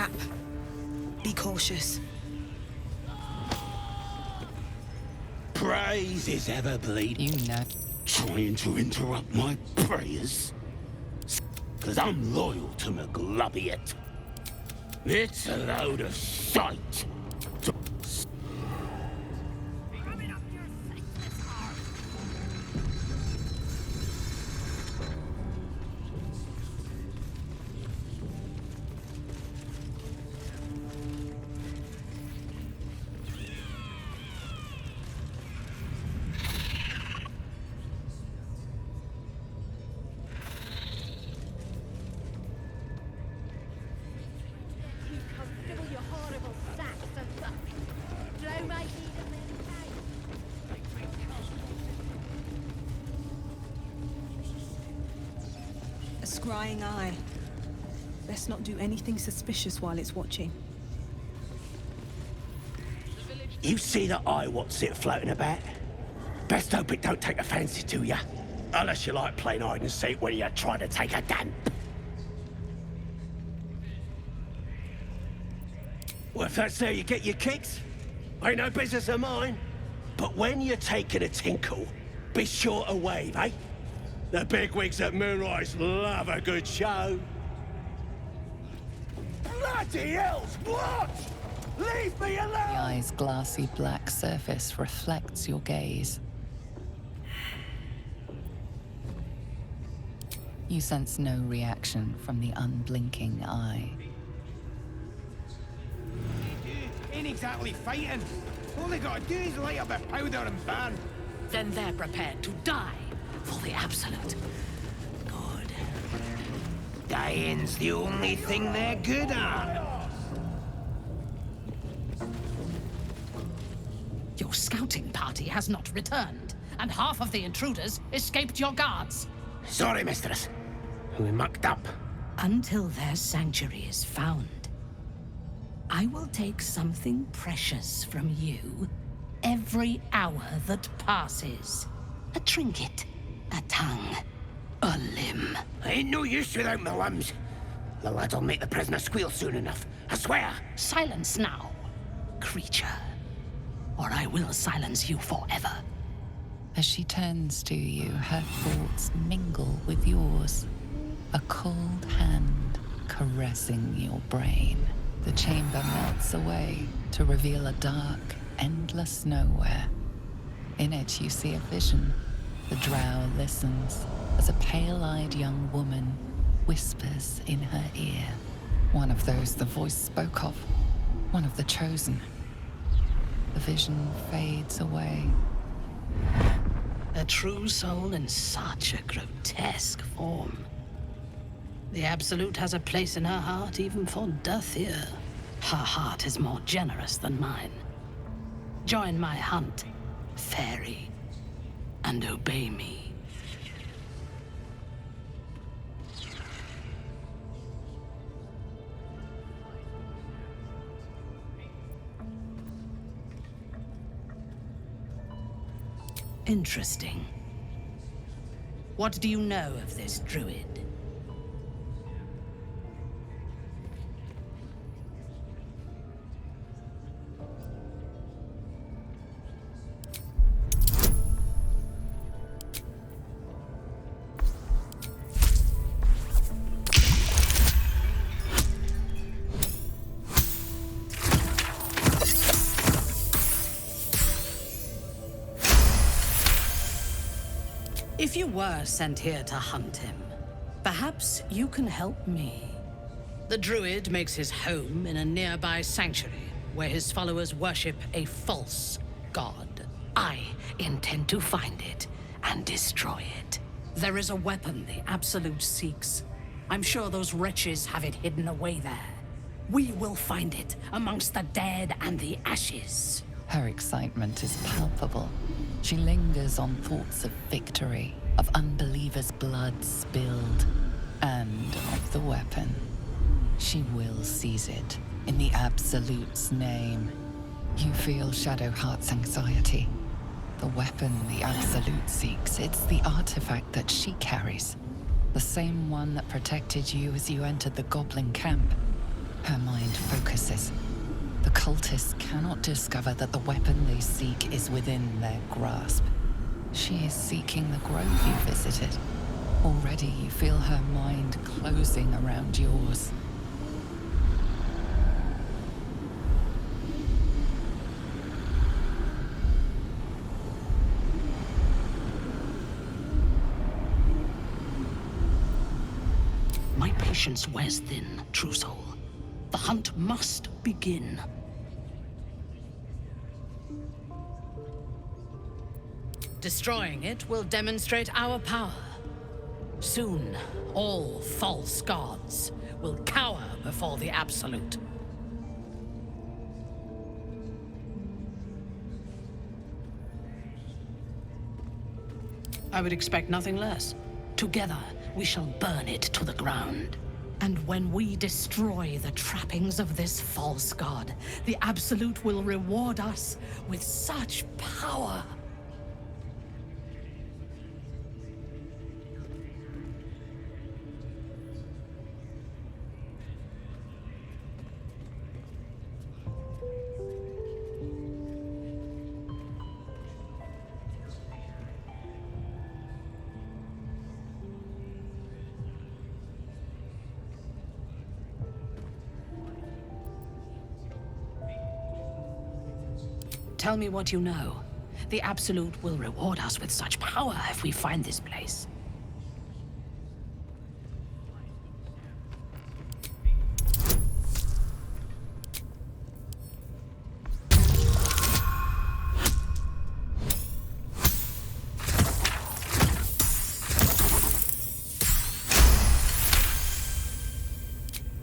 trap. Be cautious. Praise is ever bleeding. You know. Trying to interrupt my prayers? Cause I'm loyal to McGlubbiot. It's a load of shite. A scrying eye. Let's not do anything suspicious while it's watching. You see the eye what's it floating about? Best hope it don't take a fancy to ya. Unless you like playing hide and seek when you're trying to take a damp. Well, if that's how you get your kicks, ain't no business of mine. But when you're taking a tinkle, be sure to wave, eh? The bigwigs at Moonrise love a good show. Bloody hell's what? Leave me alone! The eye's glassy black surface reflects your gaze. You sense no reaction from the unblinking eye. Ain't exactly fighting. All they gotta do is light up their powder and burn. Then they're prepared to die for the Absolute. Good. Dying's the only thing they're good at. Your scouting party has not returned, and half of the intruders escaped your guards. Sorry, mistress. We mucked up. Until their sanctuary is found, I will take something precious from you every hour that passes. A trinket, a tongue, a limb. I ain't no use without my limbs. The lads'll make the prisoner squeal soon enough, I swear. Silence now, creature, or I will silence you forever. As she turns to you, her thoughts mingle with yours. A cold hand caressing your brain. The chamber melts away to reveal a dark, endless nowhere. In it you see a vision. The drow listens as a pale-eyed young woman whispers in her ear. One of those the voice spoke of. One of the chosen. The vision fades away. A true soul in such a grotesque form. The Absolute has a place in her heart even for Dothier. Her heart is more generous than mine. Join my hunt, fairy, and obey me. Interesting. What do you know of this druid? If you were sent here to hunt him, perhaps you can help me. The druid makes his home in a nearby sanctuary where his followers worship a false god. I intend to find it and destroy it. There is a weapon the Absolute seeks. I'm sure those wretches have it hidden away there. We will find it amongst the dead and the ashes. Her excitement is palpable. She lingers on thoughts of victory, of unbelievers' blood spilled, and of the weapon. She will seize it, in the Absolute's name. You feel Shadowheart's anxiety. The weapon the Absolute seeks, it's the artifact that she carries. The same one that protected you as you entered the Goblin camp. Her mind focuses. The cultists cannot discover that the weapon they seek is within their grasp. She is seeking the grove you visited. Already you feel her mind closing around yours. My patience wears thin, true soul. The hunt must begin. Destroying it will demonstrate our power. Soon, all false gods will cower before the Absolute. I would expect nothing less. Together, we shall burn it to the ground. And when we destroy the trappings of this false god, the Absolute will reward us with such power. Tell me what you know. The Absolute will reward us with such power if we find this place.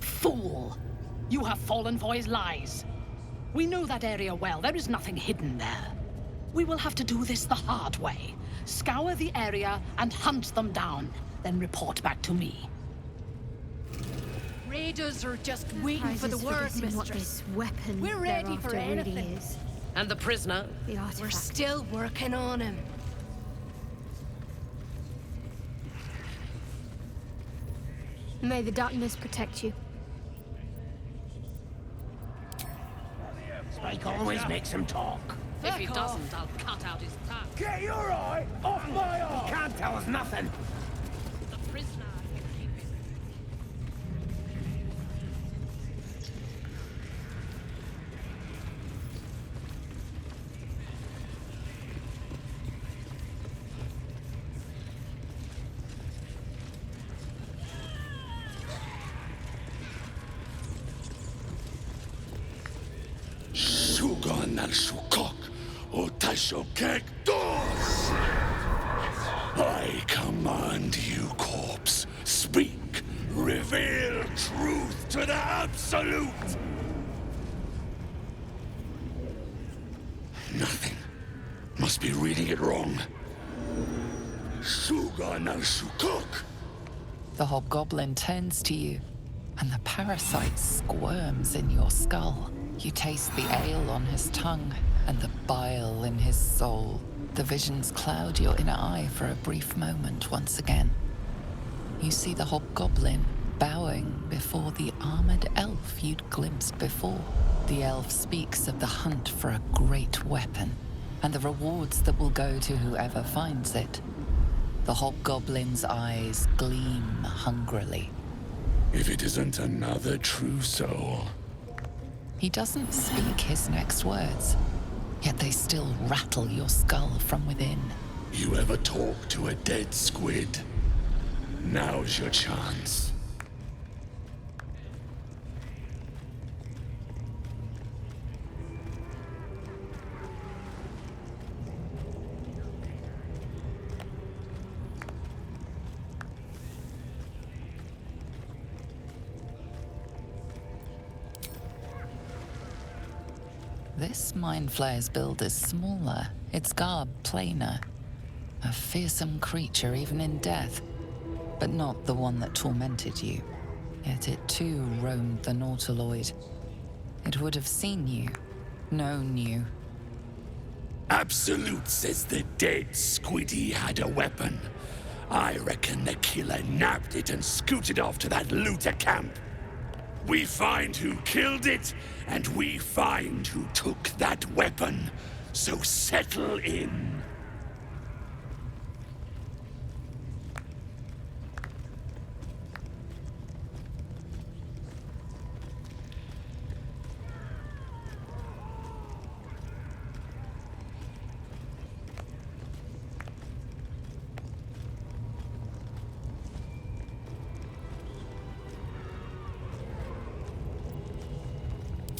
Fool! You have fallen for his lies. We know that area well. There is nothing hidden there. We will have to do this the hard way. Scour the area and hunt them down, then report back to me. Raiders are just waiting for the word, What mistress. this weapon We're ready thereafter for anything. really is. And the prisoner? The artifact. We're still working on him. May the darkness protect you. Spike always makes him talk. If he doesn't, I'll cut out his tongue. Get your eye off my arm! He can't tell us nothing. The prisoner can keep it. Sugan al Shukok, Otashokek Dos! I command you, corpse. Speak. Reveal truth to the Absolute! Nothing. Must be reading it wrong. Sugan al Shukok! The hobgoblin turns to you, and the parasite squirms in your skull. You taste the ale on his tongue and the bile in his soul. The visions cloud your inner eye for a brief moment once again. You see the hobgoblin bowing before the armored elf you'd glimpsed before. The elf speaks of the hunt for a great weapon and the rewards that will go to whoever finds it. The hobgoblin's eyes gleam hungrily. If it isn't another true soul. He doesn't speak his next words, yet they still rattle your skull from within. You ever talk to a dead squid? Now's your chance. This Mind Flayer's build is smaller, its garb plainer. A fearsome creature even in death, but not the one that tormented you. Yet it too roamed the Nautiloid. It would have seen you, known you. Absolute says the dead squiddy had a weapon. I reckon the killer nabbed it and scooted off to that looter camp. We find who killed it, and we find who took that weapon. So settle in.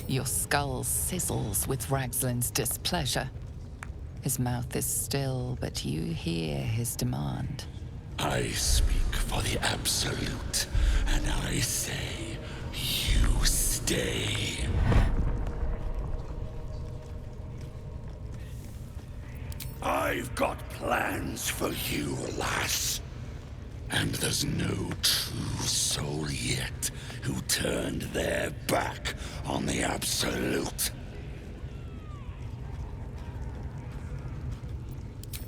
Your skull sizzles with Ragslin's displeasure. His mouth is still, but you hear his demand. I speak for the Absolute, and I say, you stay. I've got plans for you, lass. And there's no true soul yet who turned their back on the Absolute.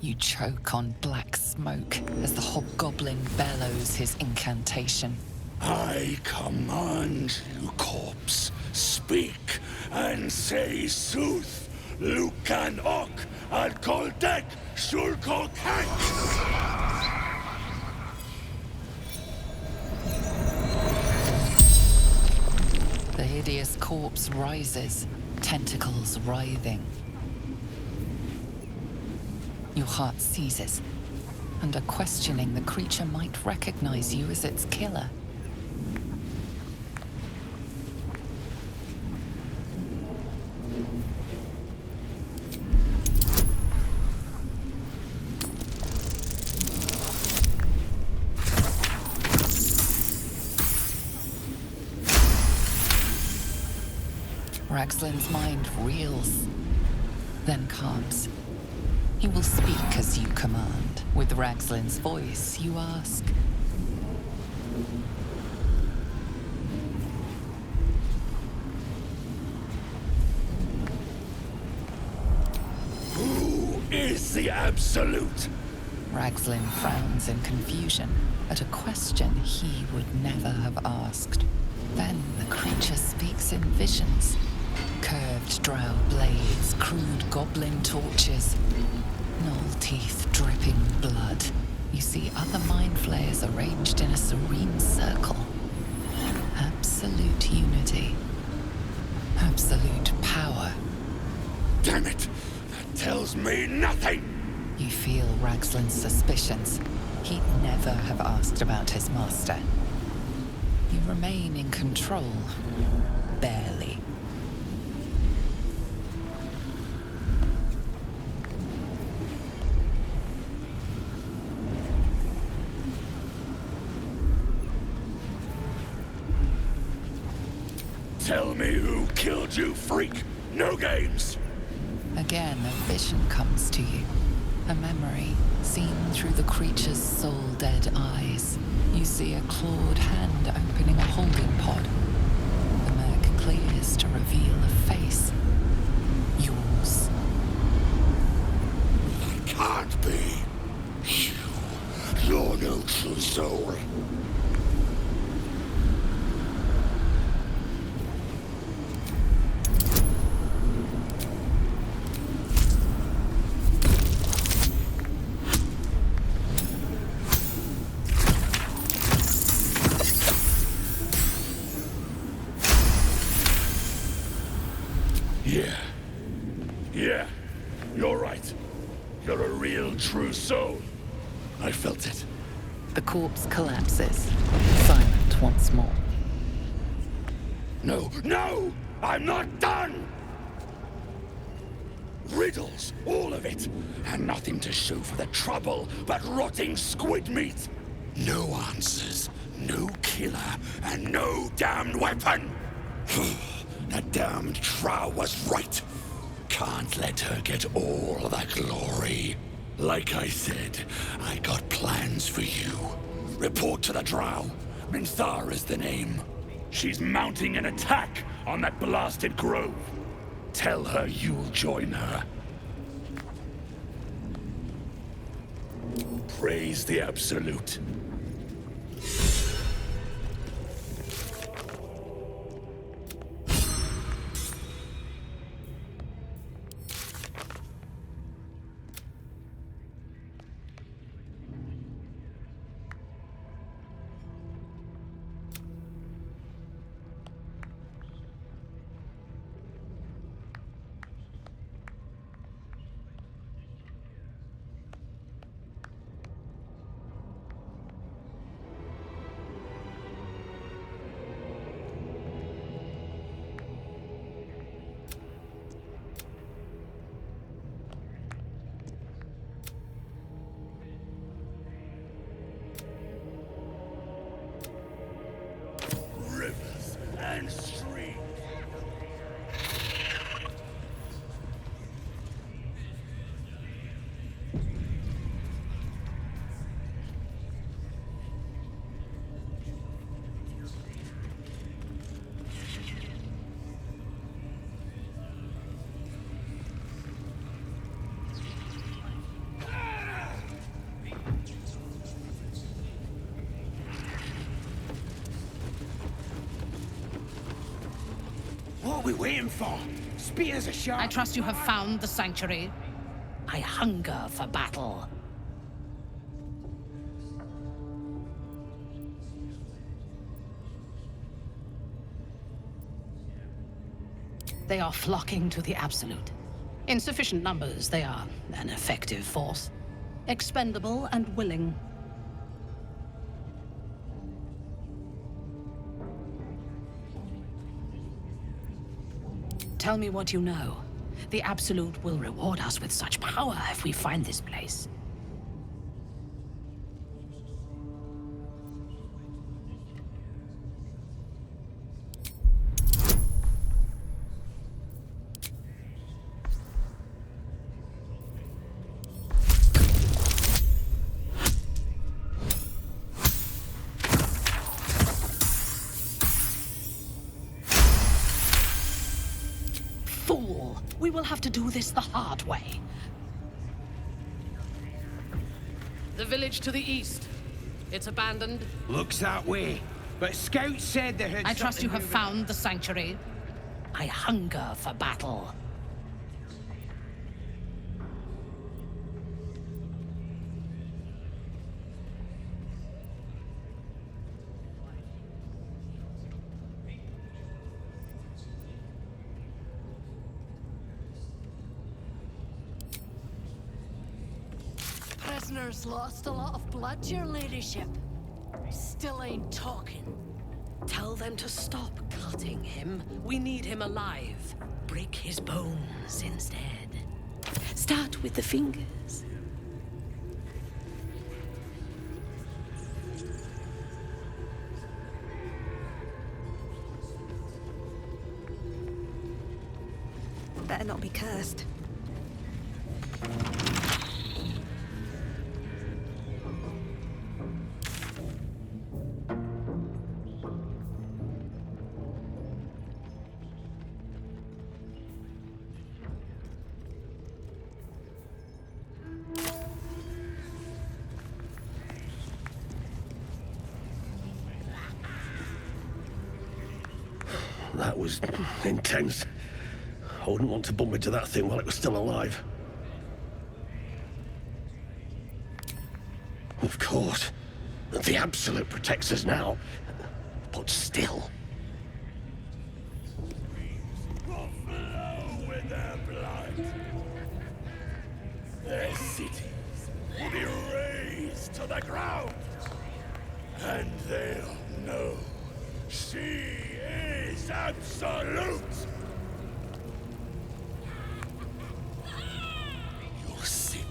You choke on black smoke as the hobgoblin bellows his incantation. I command you, corpse, speak and say sooth. Lucan ok al koldek shulkok hank. The hideous corpse rises, tentacles writhing. Your heart seizes. Under questioning, the creature might recognize you as its killer. Ragslin's mind reels, then calms. He will speak as you command. With Ragslin's voice, you ask. Who is the Absolute? Ragslin frowns in confusion at a question he would never have asked. Then the creature speaks in visions. Curved drow blades, crude goblin torches, gnoll teeth dripping blood. You see other mind flayers arranged in a serene circle. Absolute unity. Absolute power. Damn it! That tells me nothing! You feel Ragslin's suspicions. He'd never have asked about his master. You remain in control. Barely. Tell me who killed you, freak! No games! Again, a vision comes to you. A memory, seen through the creature's soul-dead eyes. You see a clawed hand opening a holding pod. The murk clears to reveal a face. Yours. That can't be! You're no true soul. Yeah, you're right. You're a real true soul. I felt it. The corpse collapses, silent once more. No! I'm not done! Riddles, all of it, and nothing to show for the trouble but rotting squid meat. No answers, no killer, and no damned weapon. That damned Trow was right. Can't let her get all the glory. Like I said, I got plans for you. Report to the Drow. Minthar is the name. She's mounting an attack on that blasted grove. Tell her you'll join her. Praise the Absolute. What are we waiting for? Speed as a shark. I trust you have found the sanctuary. I hunger for battle. They are flocking to the Absolute. In sufficient numbers, they are an effective force. Expendable and willing. Tell me what you know. The Absolute will reward us with such power if we find this place. Fool! We will have to do this the hard way. The village to the east. It's abandoned. Looks that way. But scouts said they had I trust you have something found the sanctuary. I hunger for battle. Prisoners lost a lot of blood, your ladyship. Still ain't talking. Tell them to stop cutting him. We need him alive. Break his bones instead. Start with the fingers. Better not be cursed. That was intense. I wouldn't want to bump into that thing while it was still alive. Of course. The Absolute protects us now. But still. Will flow with their blood. Their cities will be razed to the ground. And they'll know she is Absolute. You'll sit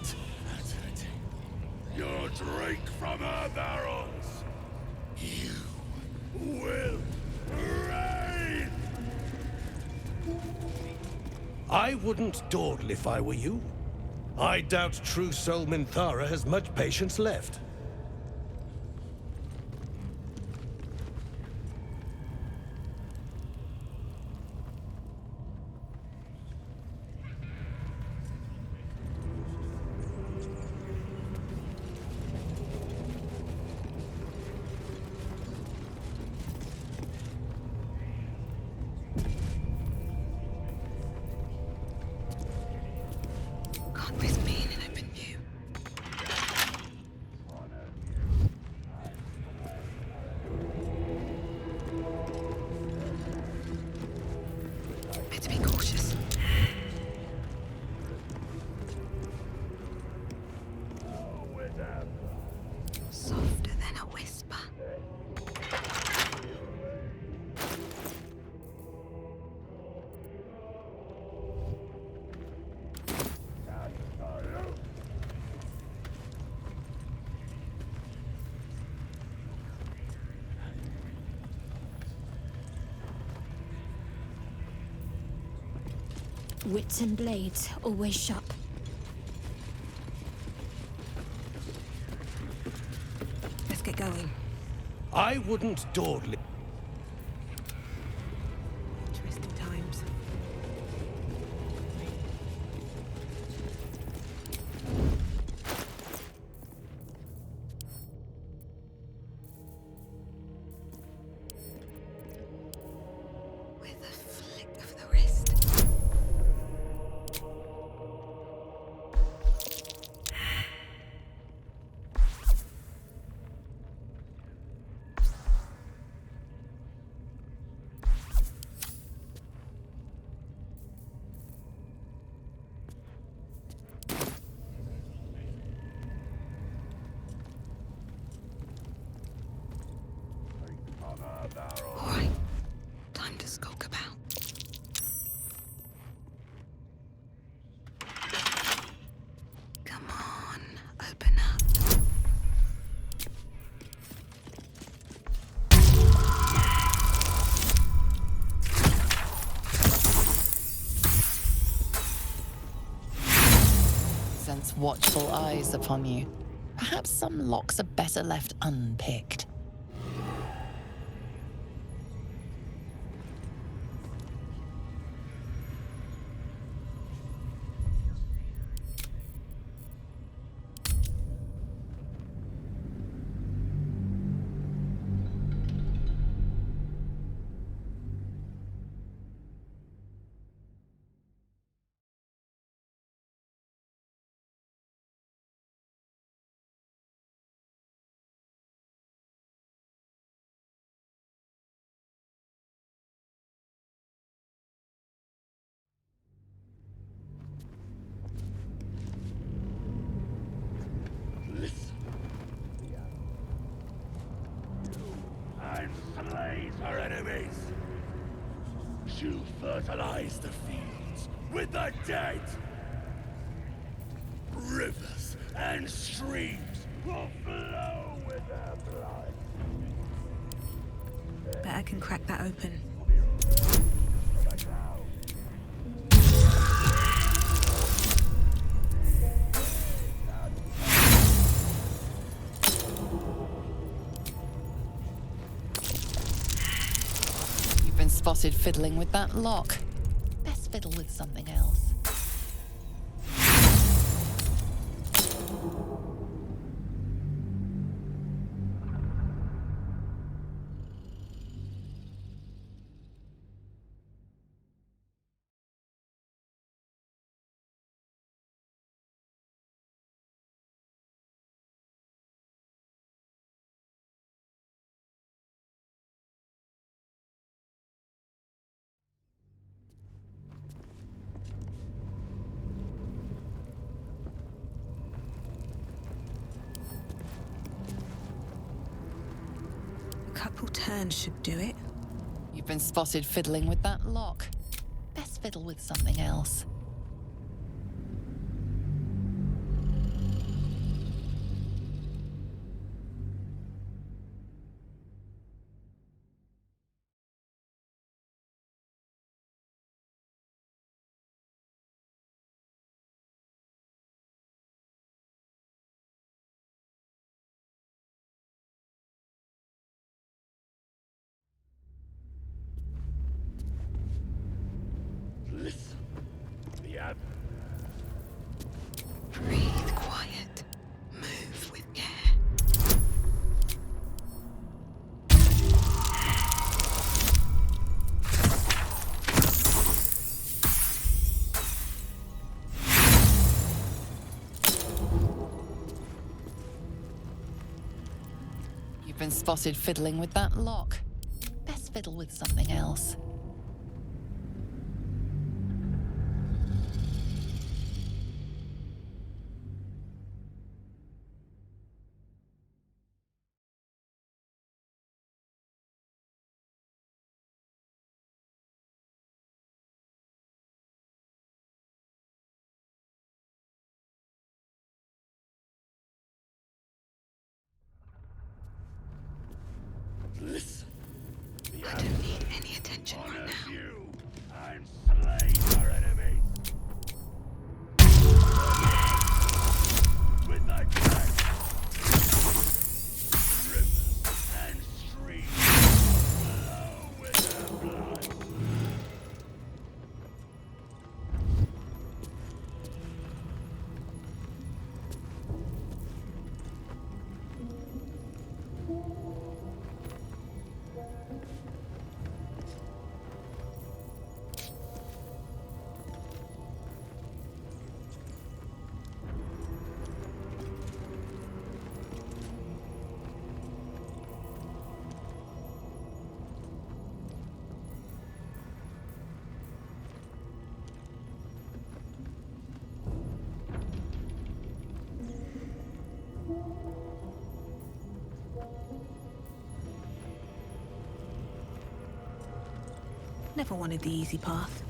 at her table. You'll drink from her barrels. You will reign. I wouldn't dawdle if I were you. I doubt true soul Minthara has much patience left. Can't risk being in open view. Better be cautious. Softer than a whisper. Wits and blades, always sharp. Let's get going. I wouldn't dawdle. Interesting times. With a flick of the Come on, open up. Sense watchful eyes upon you. Perhaps some locks are better left unpicked. And slays our enemies. You fertilize the fields with the dead. Rivers and streams will flow with their blood. Bet I can crack that open. You've been spotted fiddling with that lock. Best fiddle with something else. A couple turns should do it. You've been spotted fiddling with that lock. Best fiddle with something else. Listen. Breathe quiet. Move with care. You've been spotted fiddling with that lock. Best fiddle with something else. Listen. I don't need any attention right Honor now. you and slay our enemies. With the dead. Rivers and streams flow with their blood. Never wanted the easy path.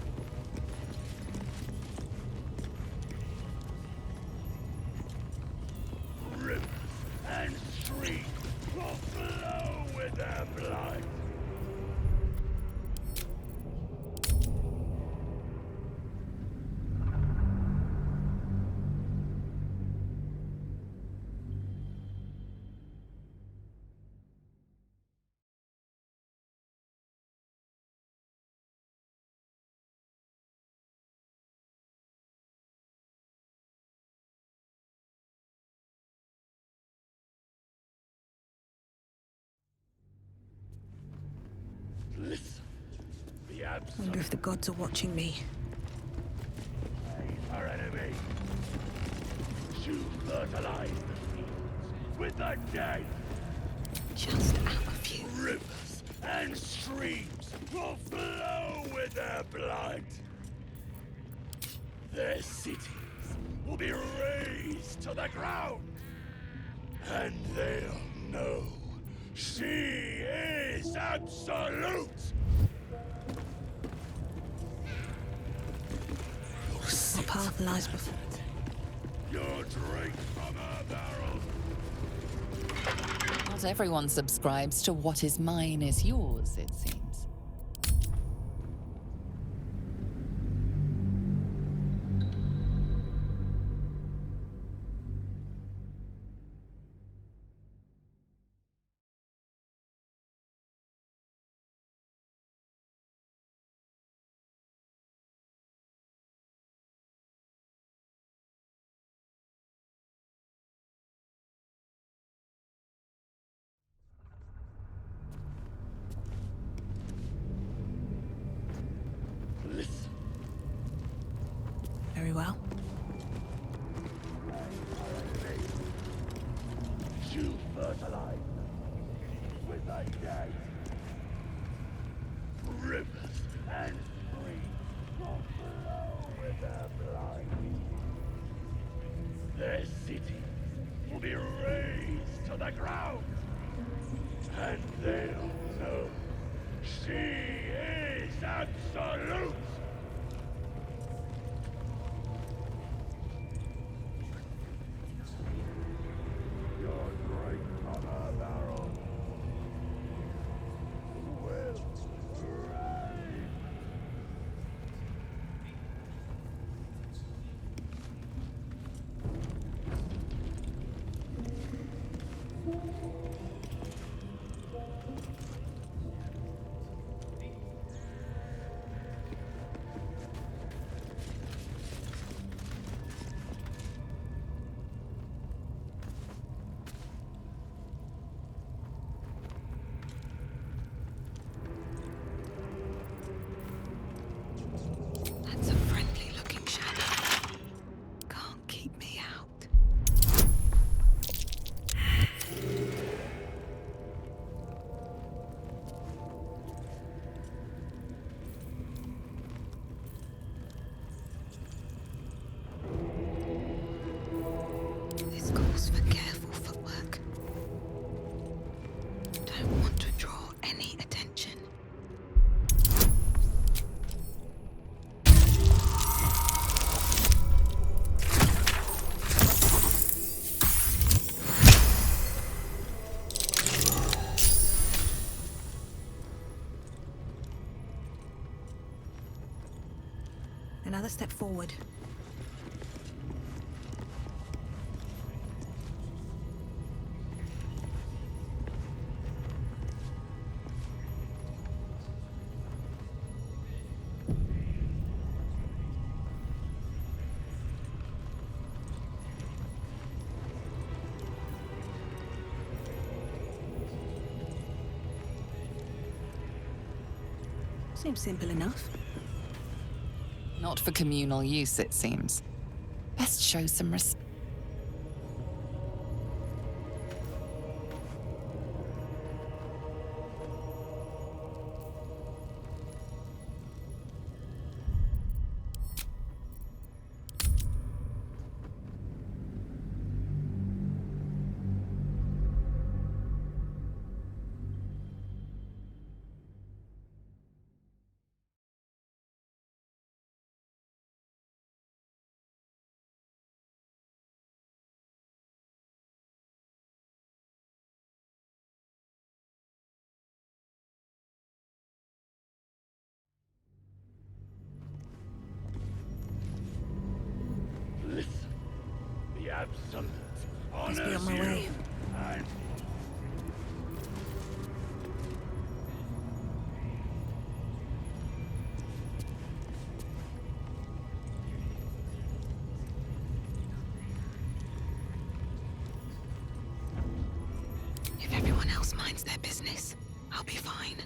Wonder if the gods are watching me. Our enemy. You fertilize the fields with the dead. Just out of view. Rivers and streams will flow with their blood. Their cities will be razed to the ground. And they'll know she is absolute. What path lies before? Your drink from a barrel. Not everyone subscribes to what is mine is yours, it seems. Listen. Very well. You fertilize with thy dead. Rivers and streams will flow with their blood. Their cities will be razed to the ground. And they'll know she is absolute. Your drink from a barrel will rain. That's a friendly looking shadow. Can't keep me out. This calls for careful footwork. Don't want to draw any attention. Another step forward. Seems simple enough. Not for communal use, it seems. Best show some respect. Listen. The absolute Must be honors on my you. way. And If everyone else minds their business, I'll be fine.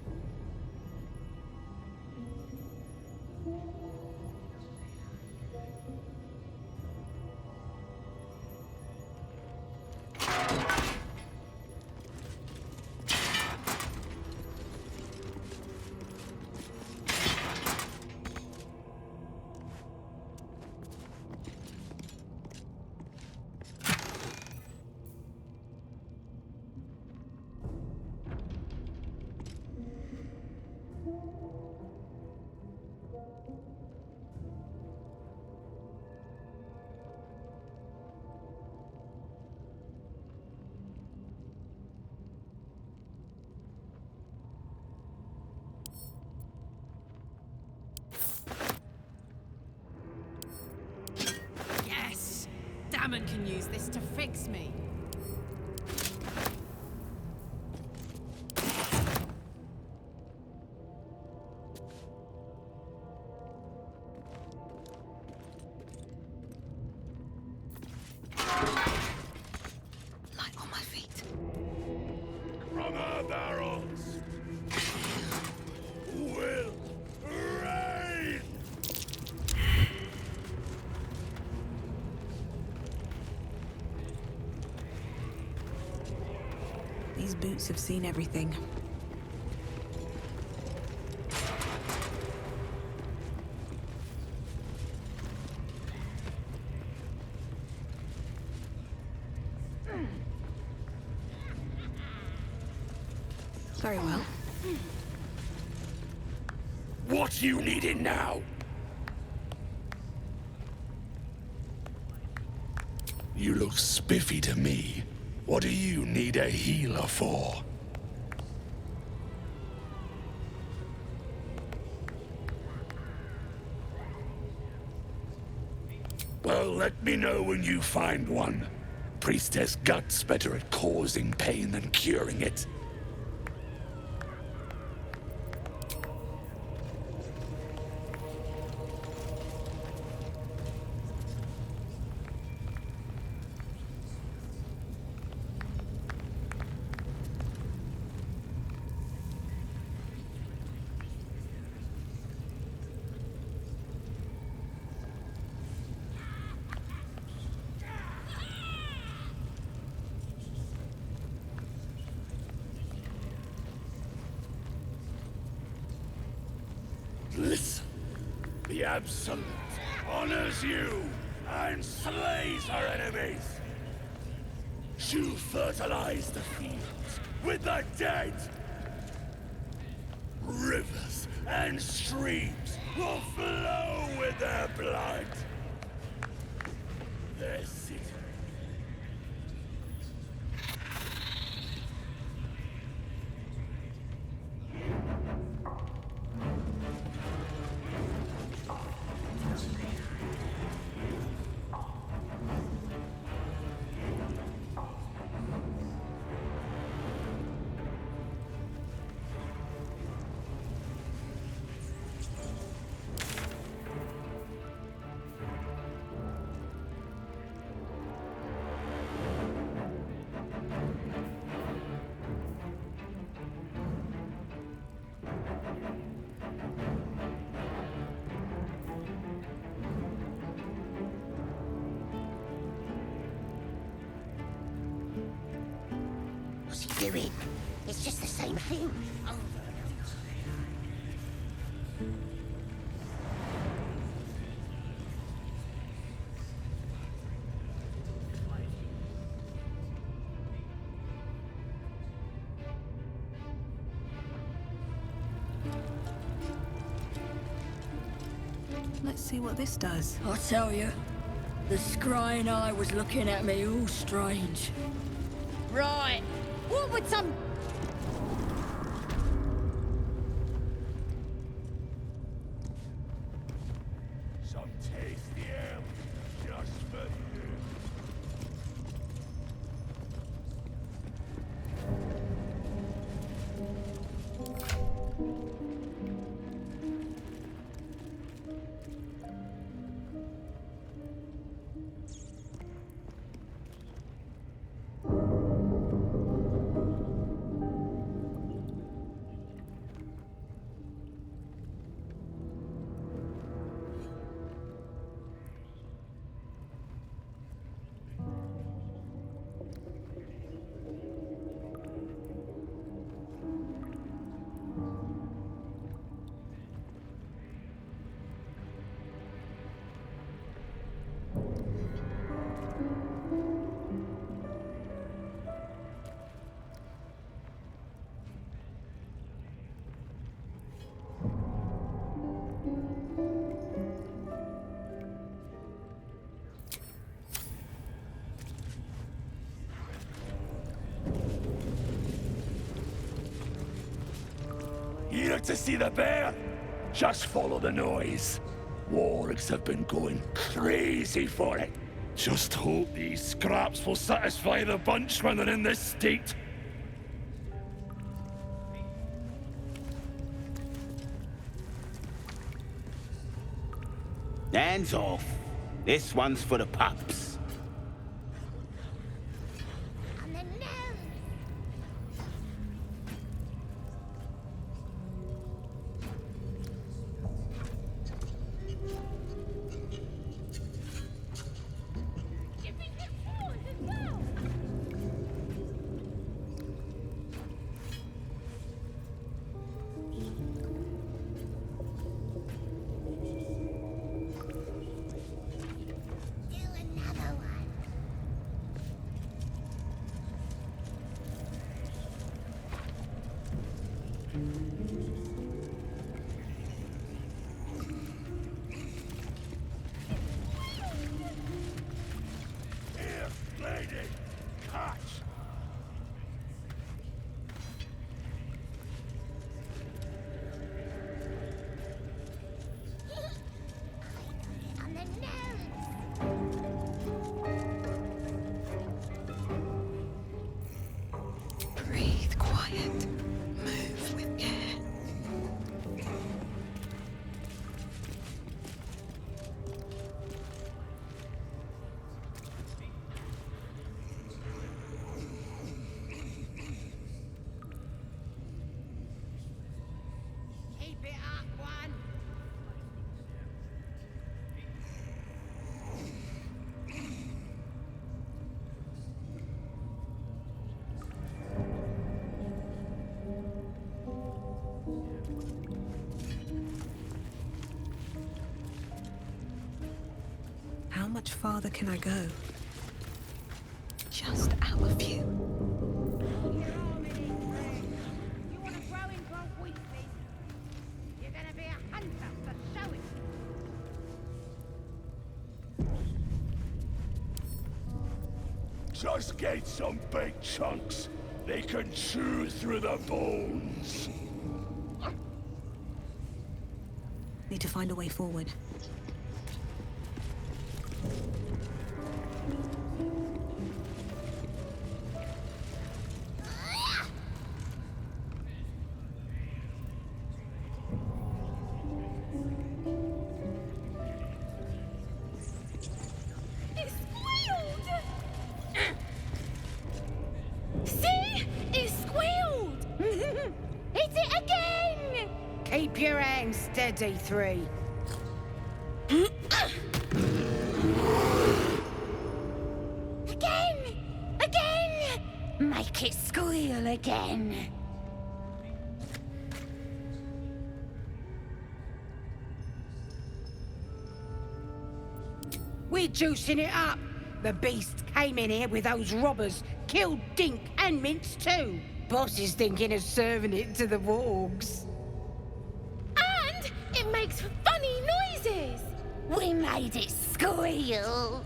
can use this to fix me. Light on my feet. From our barrels will rain! These boots have seen everything. Very well. What you needing now? You look spiffy to me. What do you need a healer for? Well, let me know when you find one. Priestess Gut's better at causing pain than curing it. Listen, the Absolute honors you and slays her enemies. She'll fertilize the fields with the dead. Rivers and streams will flow with their blood. Their city. What's he doing? It's just the same thing. Let's see what this does. I tell you, the scrying eye was looking at me all strange. Right, what would some... Some tasty ale, just for you. Here to see the bear? Just follow the noise. Wargs have been going crazy for it. Just hope these scraps will satisfy the bunch when they're in this state. Hands off. This one's for the pups. On the nose. Give me the paws as well. Do another one. Here, lady! Catch! On the nose. Breathe quiet. Move with care. Keep it up, one. How much farther can I go? Just our view. You want to grow in grog weekly? You're going to be a hunter for showing. Just get some big chunks. They can chew through the bones. Need to find a way forward. It squealed! See? It squealed! It's it again! Keep your hands steady, 3. Again! Again! Make it squeal again. We're juicing it up. The beast came in here with those robbers, killed Dink and Mince too. Boss is thinking of serving it to the wargs. And it makes funny noises! We made it squeal.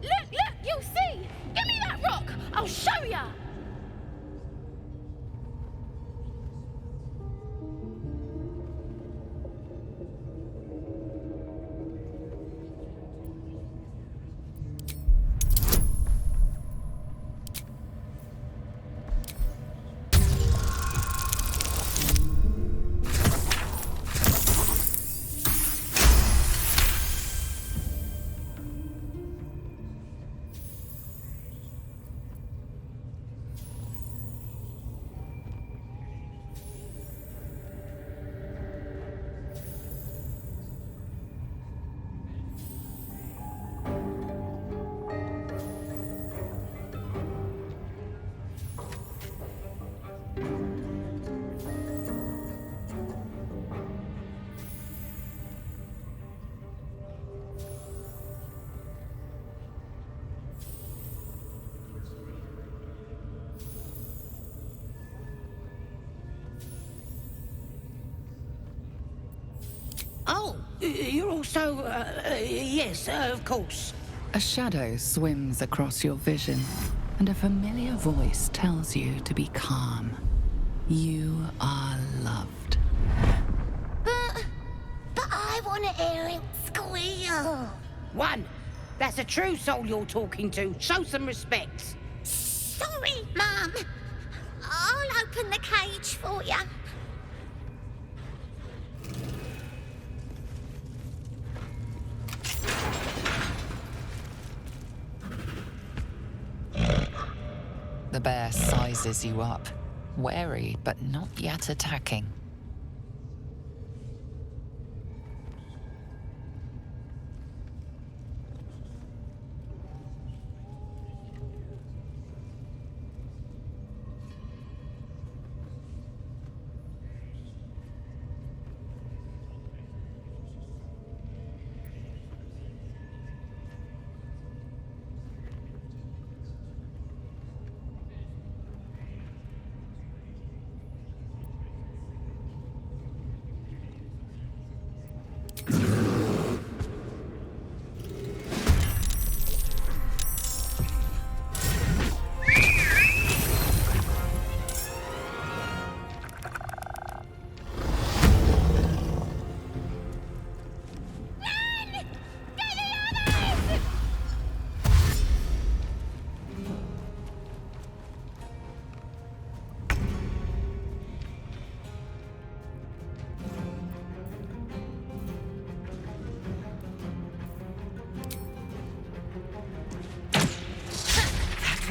Look, you'll see! Give me that rock! I'll show ya! Oh, you're also, yes, of course. A shadow swims across your vision, and a familiar voice tells you to be calm. You are loved. But I want to hear it squeal. 1, That's a true soul you're talking to. Show some respect. Sorry, Mum. I'll open the cage for you. The bear sizes you up, wary but not yet attacking.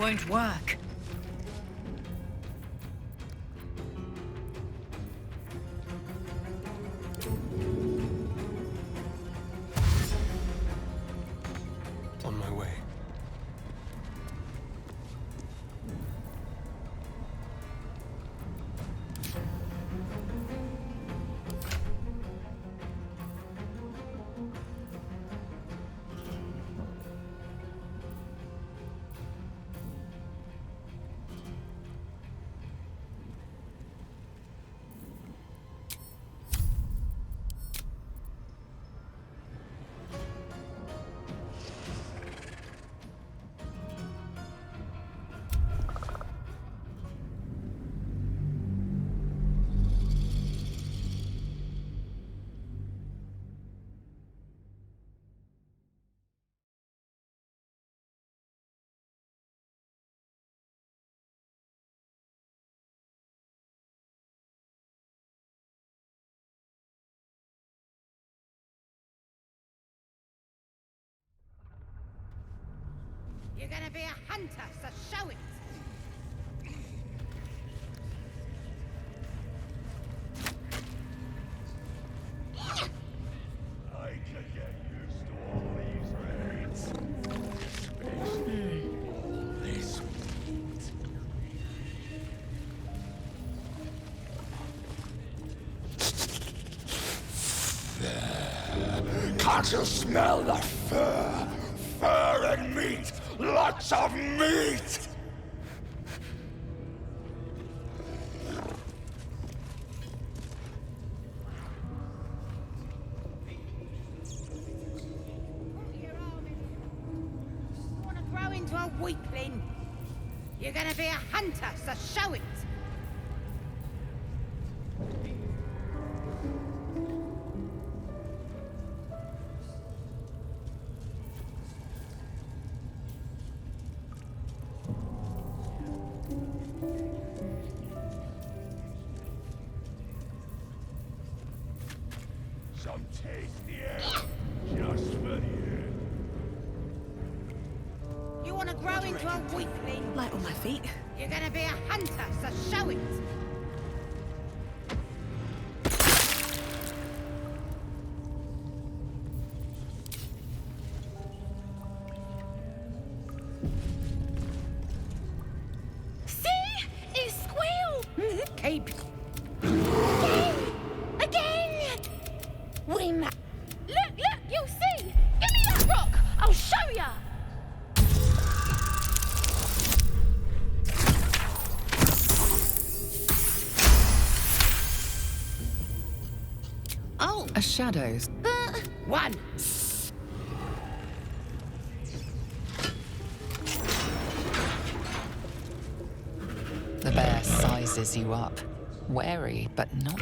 Won't work. On my way. You're gonna be a hunter, so show it. I can get used to all these raids. All this fur. Can't you smell the fur? Fur and meat! Lots of meat! Wanna grow into a weakling? You're gonna be a hunter, so show it. Some tasty egg, just for you. You wanna grow into a weakling? Light on my feet. You're gonna be a hunter, so show it. See? It squealed! Keep. Again! We ma- Look, you'll see! Give me that rock! I'll show ya! Oh, A shadow's one. The bear sizes you up, wary but not.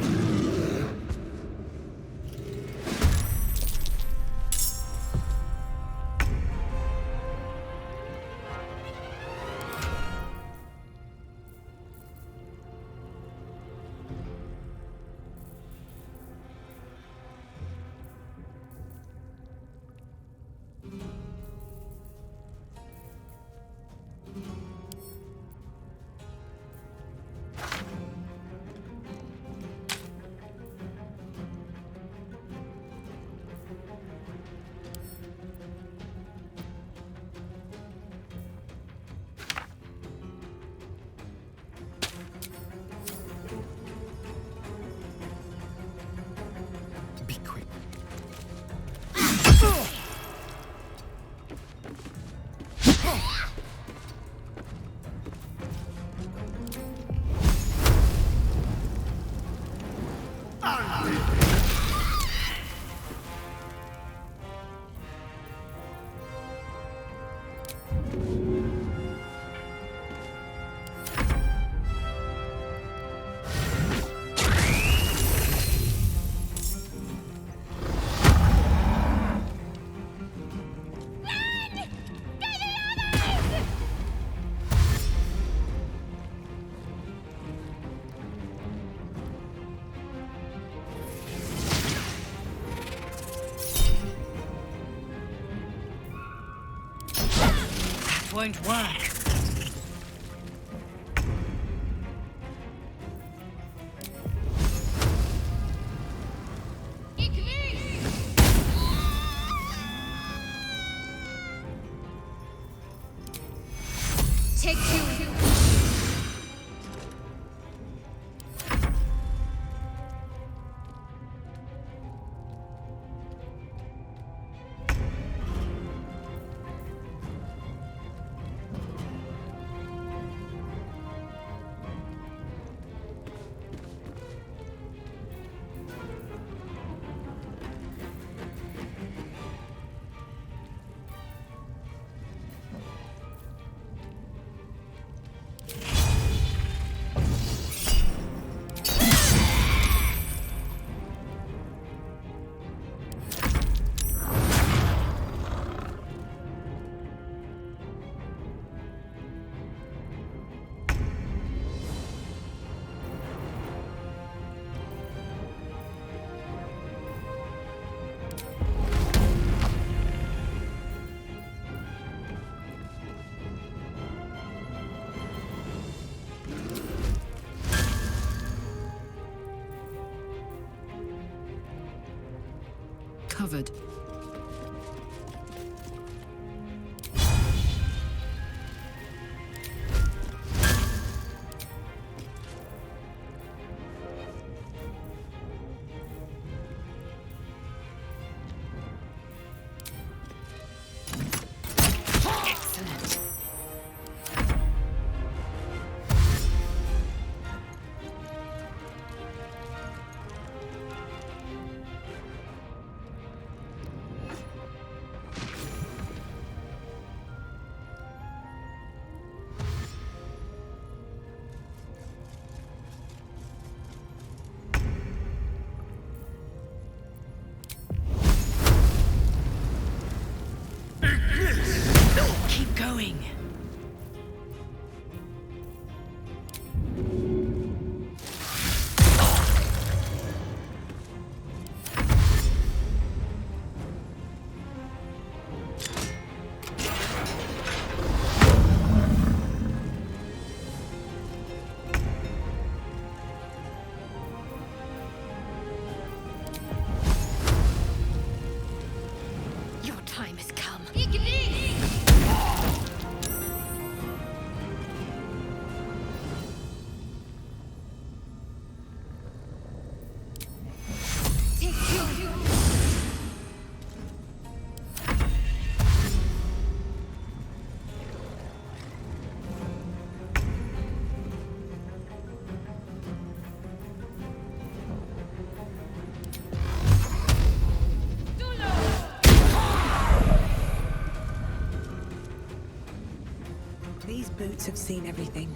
won't work. Take two. Covered. Excellent. Keep going. Your time has come. Take two. These boots have seen everything.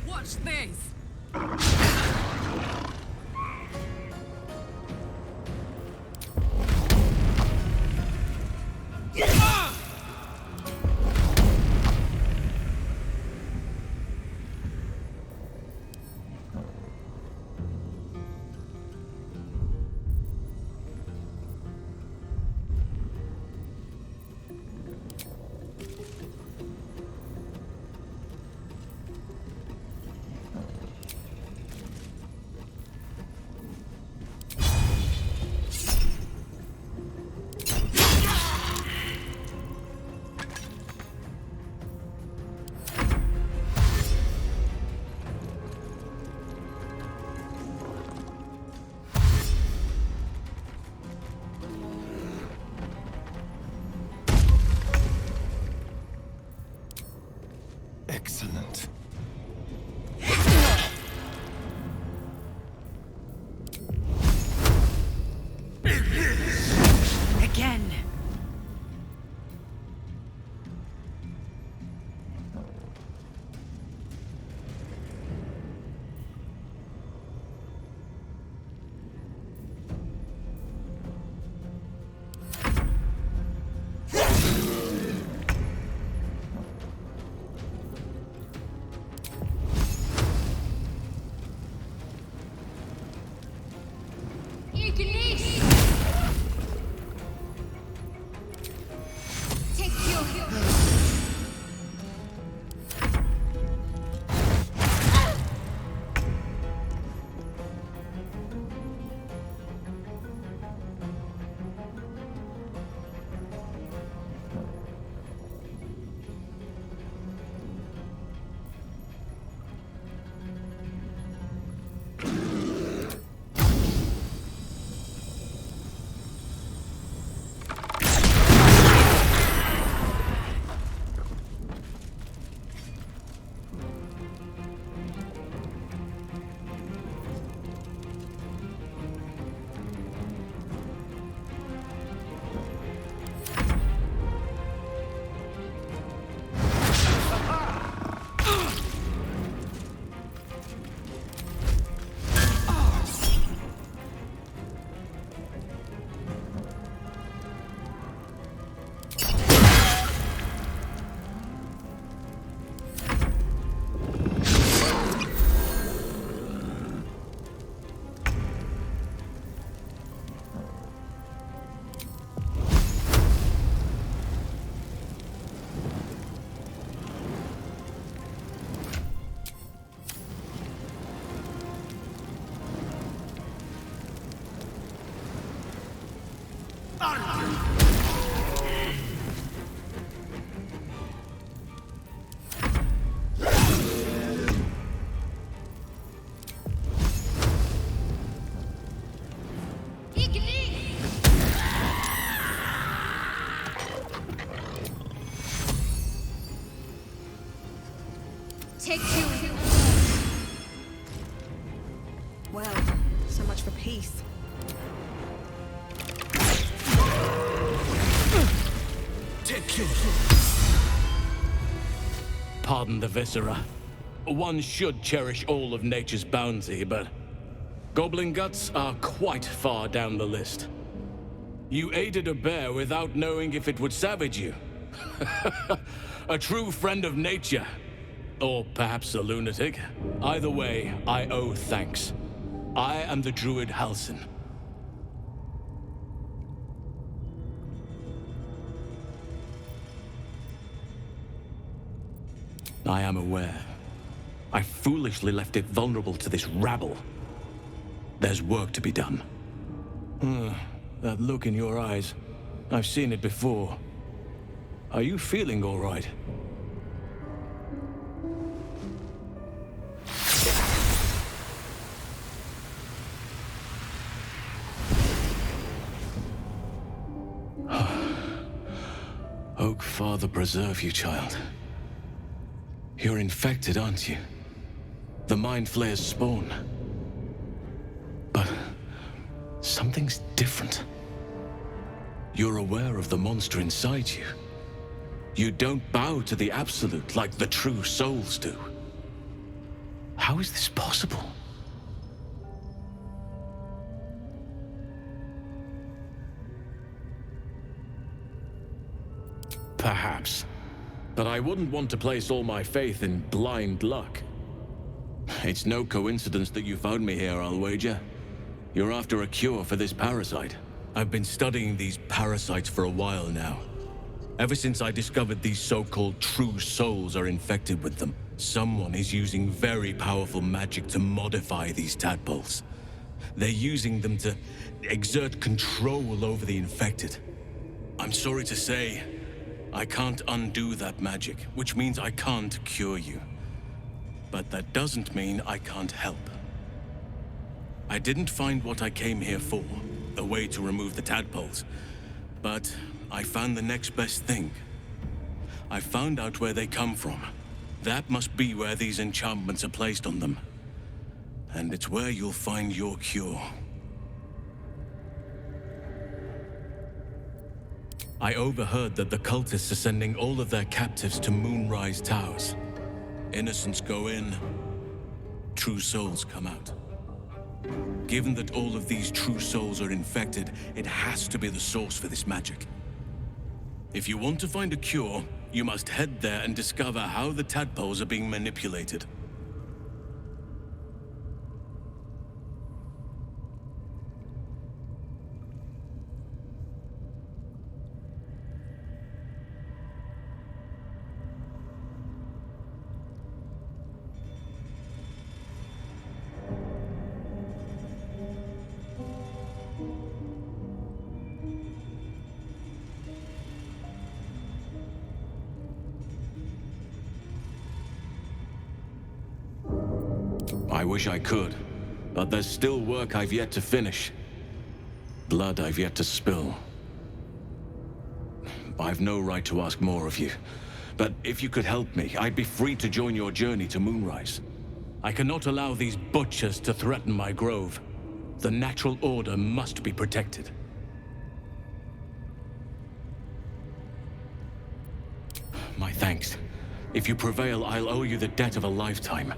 Watch this. Well, so much for peace. Take yours. Pardon the viscera. One should cherish all of nature's bounty, but goblin guts are quite far down the list. You aided a bear without knowing if it would savage you. A true friend of nature. Or perhaps a lunatic. Either way, I owe thanks. I am the druid Halsin. I am aware. I foolishly left it vulnerable to this rabble. There's work to be done. That look in your eyes. I've seen it before. Are you feeling all right? Oak Father preserve you, child. You're infected, aren't you? The Mind Flayer's spawn. But something's different. You're aware of the monster inside you. You don't bow to the Absolute like the true souls do. How is this possible? Perhaps. But I wouldn't want to place all my faith in blind luck. It's no coincidence that you found me here, I'll wager. You're after a cure for this parasite. I've been studying these parasites for a while now. Ever since I discovered these so-called true souls are infected with them, someone is using very powerful magic to modify these tadpoles. They're using them to exert control over the infected. I'm sorry to say, I can't undo that magic, which means I can't cure you. But that doesn't mean I can't help. I didn't find what I came here for, a way to remove the tadpoles, but I found the next best thing. I found out where they come from. That must be where these enchantments are placed on them. And it's where you'll find your cure. I overheard that the cultists are sending all of their captives to Moonrise Towers. Innocents go in, true souls come out. Given that all of these true souls are infected, it has to be the source for this magic. If you want to find a cure, you must head there and discover how the tadpoles are being manipulated. I wish I could, but there's still work I've yet to finish. Blood I've yet to spill. I've no right to ask more of you, but if you could help me, I'd be free to join your journey to Moonrise. I cannot allow these butchers to threaten my grove. The natural order must be protected. My thanks. If you prevail, I'll owe you the debt of a lifetime.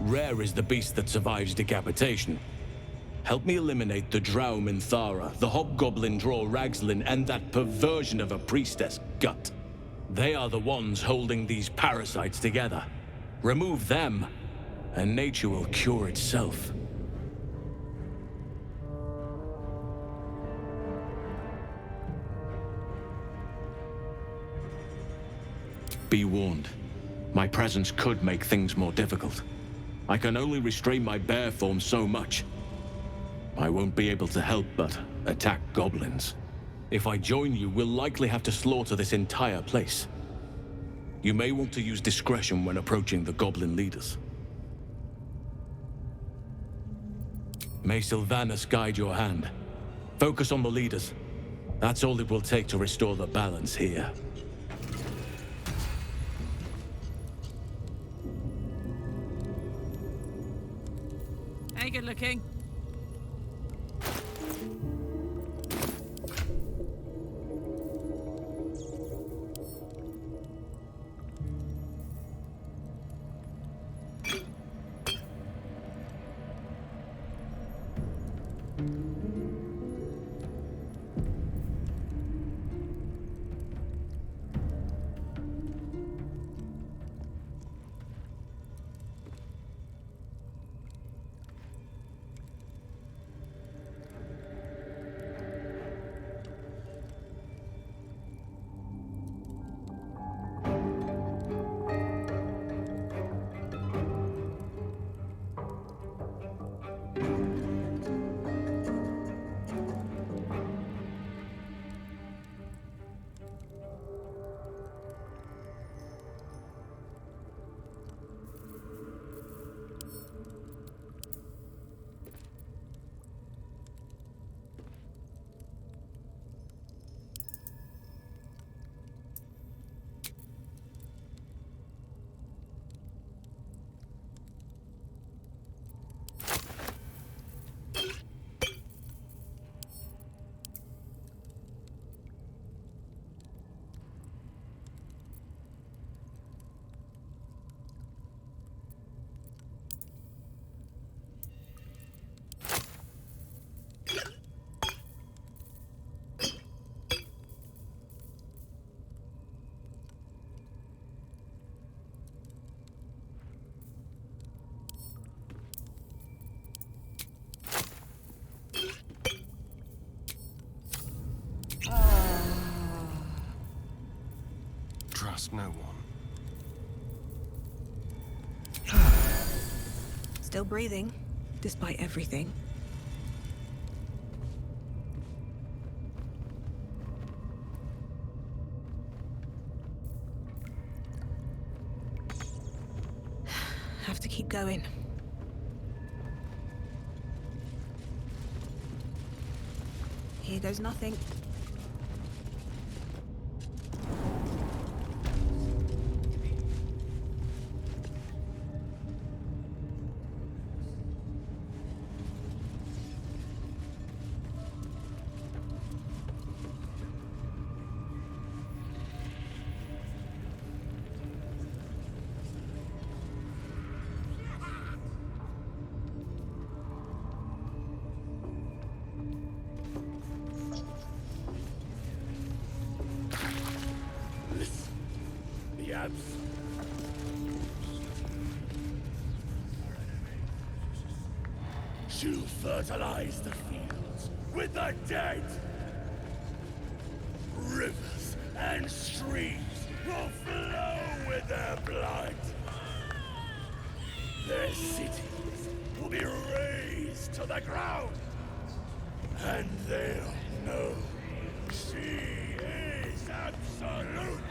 Rare is the beast that survives decapitation. Help me eliminate the Drow Minthara, the Hobgoblin Draw Ragslin, and that perversion of a priestess, Gut. They are the ones holding these parasites together. Remove them, and nature will cure itself. Be warned. My presence could make things more difficult. I can only restrain my bear form so much. I won't be able to help but attack goblins. If I join you, we'll likely have to slaughter this entire place. You may want to use discretion when approaching the goblin leaders. May Sylvanas guide your hand. Focus on the leaders. That's all it will take to restore the balance here. very good looking. Trust no one. Still breathing, despite everything. Have to keep going. Here goes nothing. She'll fertilize the fields with the dead. Rivers and streams will flow with their blood. Their cities will be razed to the ground. And they'll know she is absolute.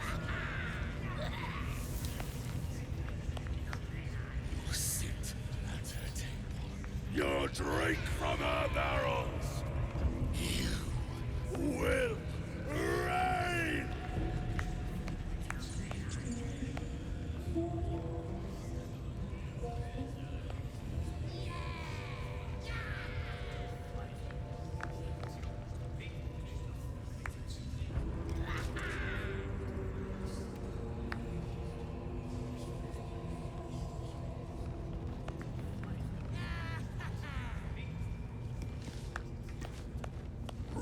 You'll sit at her table. You'll drink from her barrels. You will reign.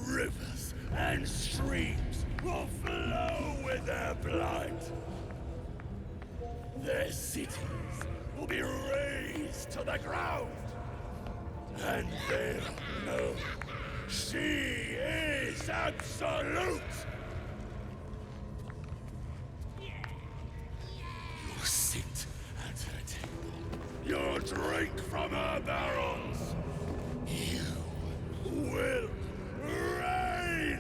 Rivers and streams will flow with their blood. Their cities will be razed to the ground. And they'll know she is absolute. You'll sit at her table. You'll drink from her barrels. You will reign!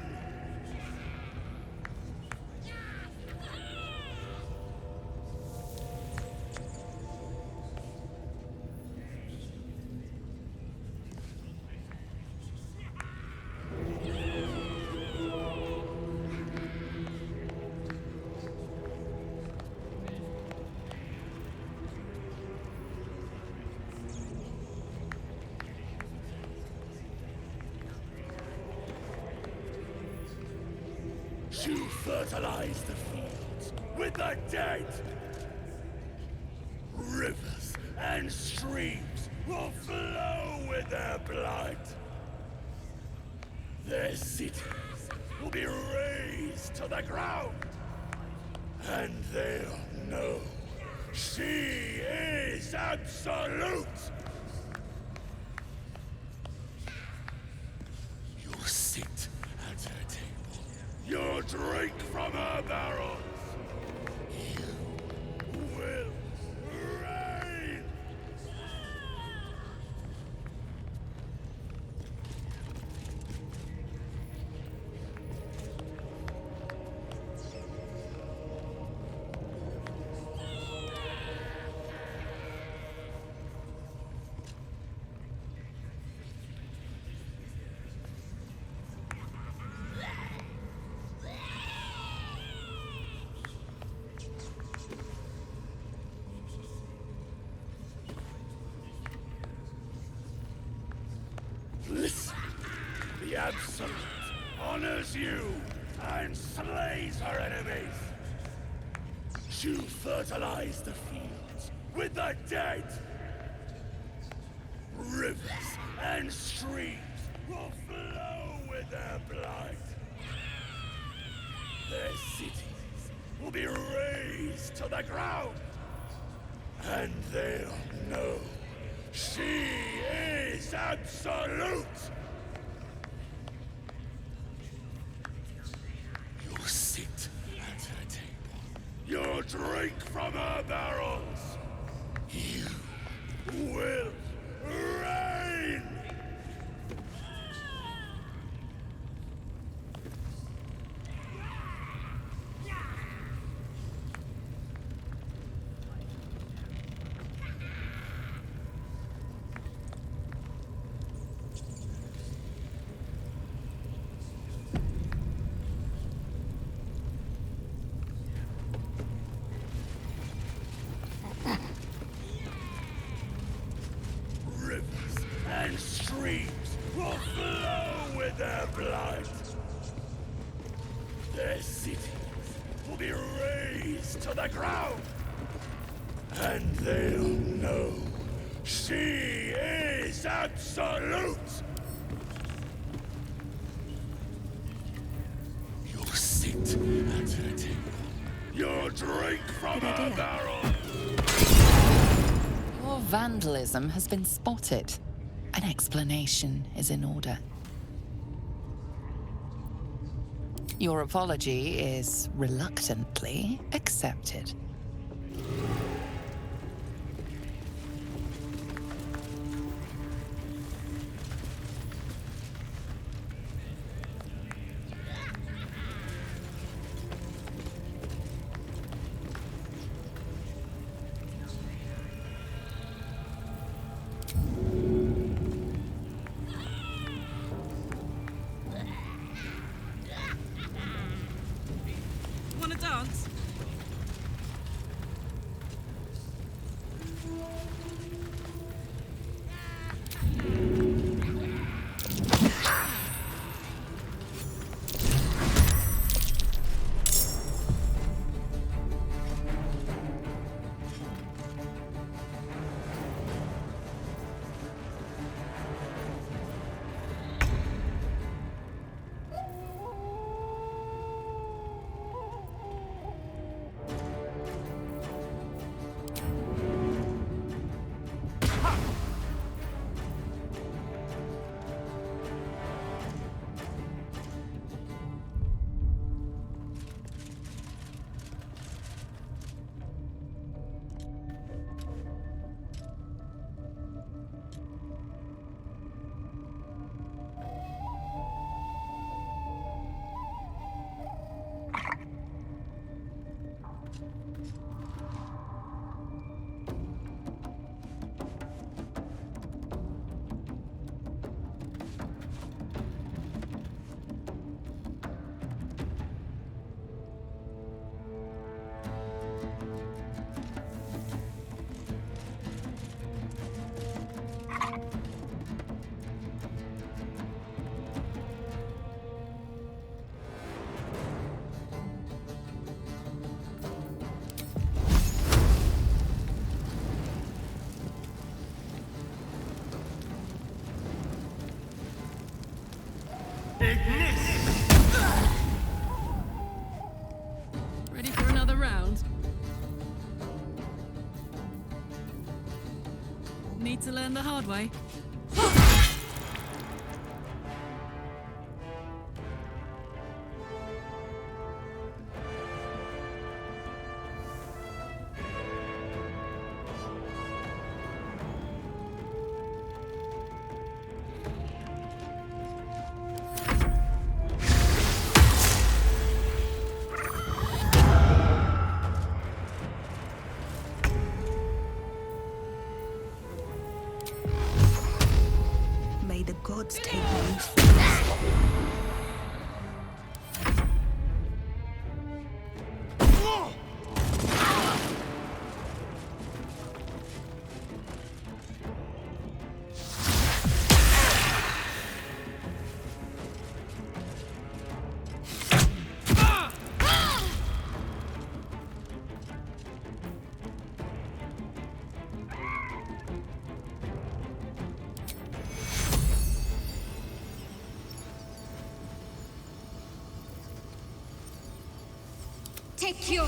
You fertilize the fields with the dead. Rivers and streams will flow with their blood. Their cities will be razed to the ground. And they'll know she is absolute. You'll sit at her table. You'll drink from her barrels. You will reign. Listen, the Absolute honors you and slays her enemies. You fertilize the fields with the dead. Rivers and streams will flow with their blood. Their cities will be razed to the ground. And they'll know she is absolute! You'll sit at her table. You'll drink from her barrels. You will reign! Rivers and streams will flow with their blood. Their cities will be razed to the ground. And they'll know she is absolute. You'll sit at her table. You'll drink from her barrel. Your vandalism has been spotted. An explanation is in order. Your apology is reluctantly accepted. Wanna dance? Ready for another round? Need to learn the hard way? May the gods take you first. Take your...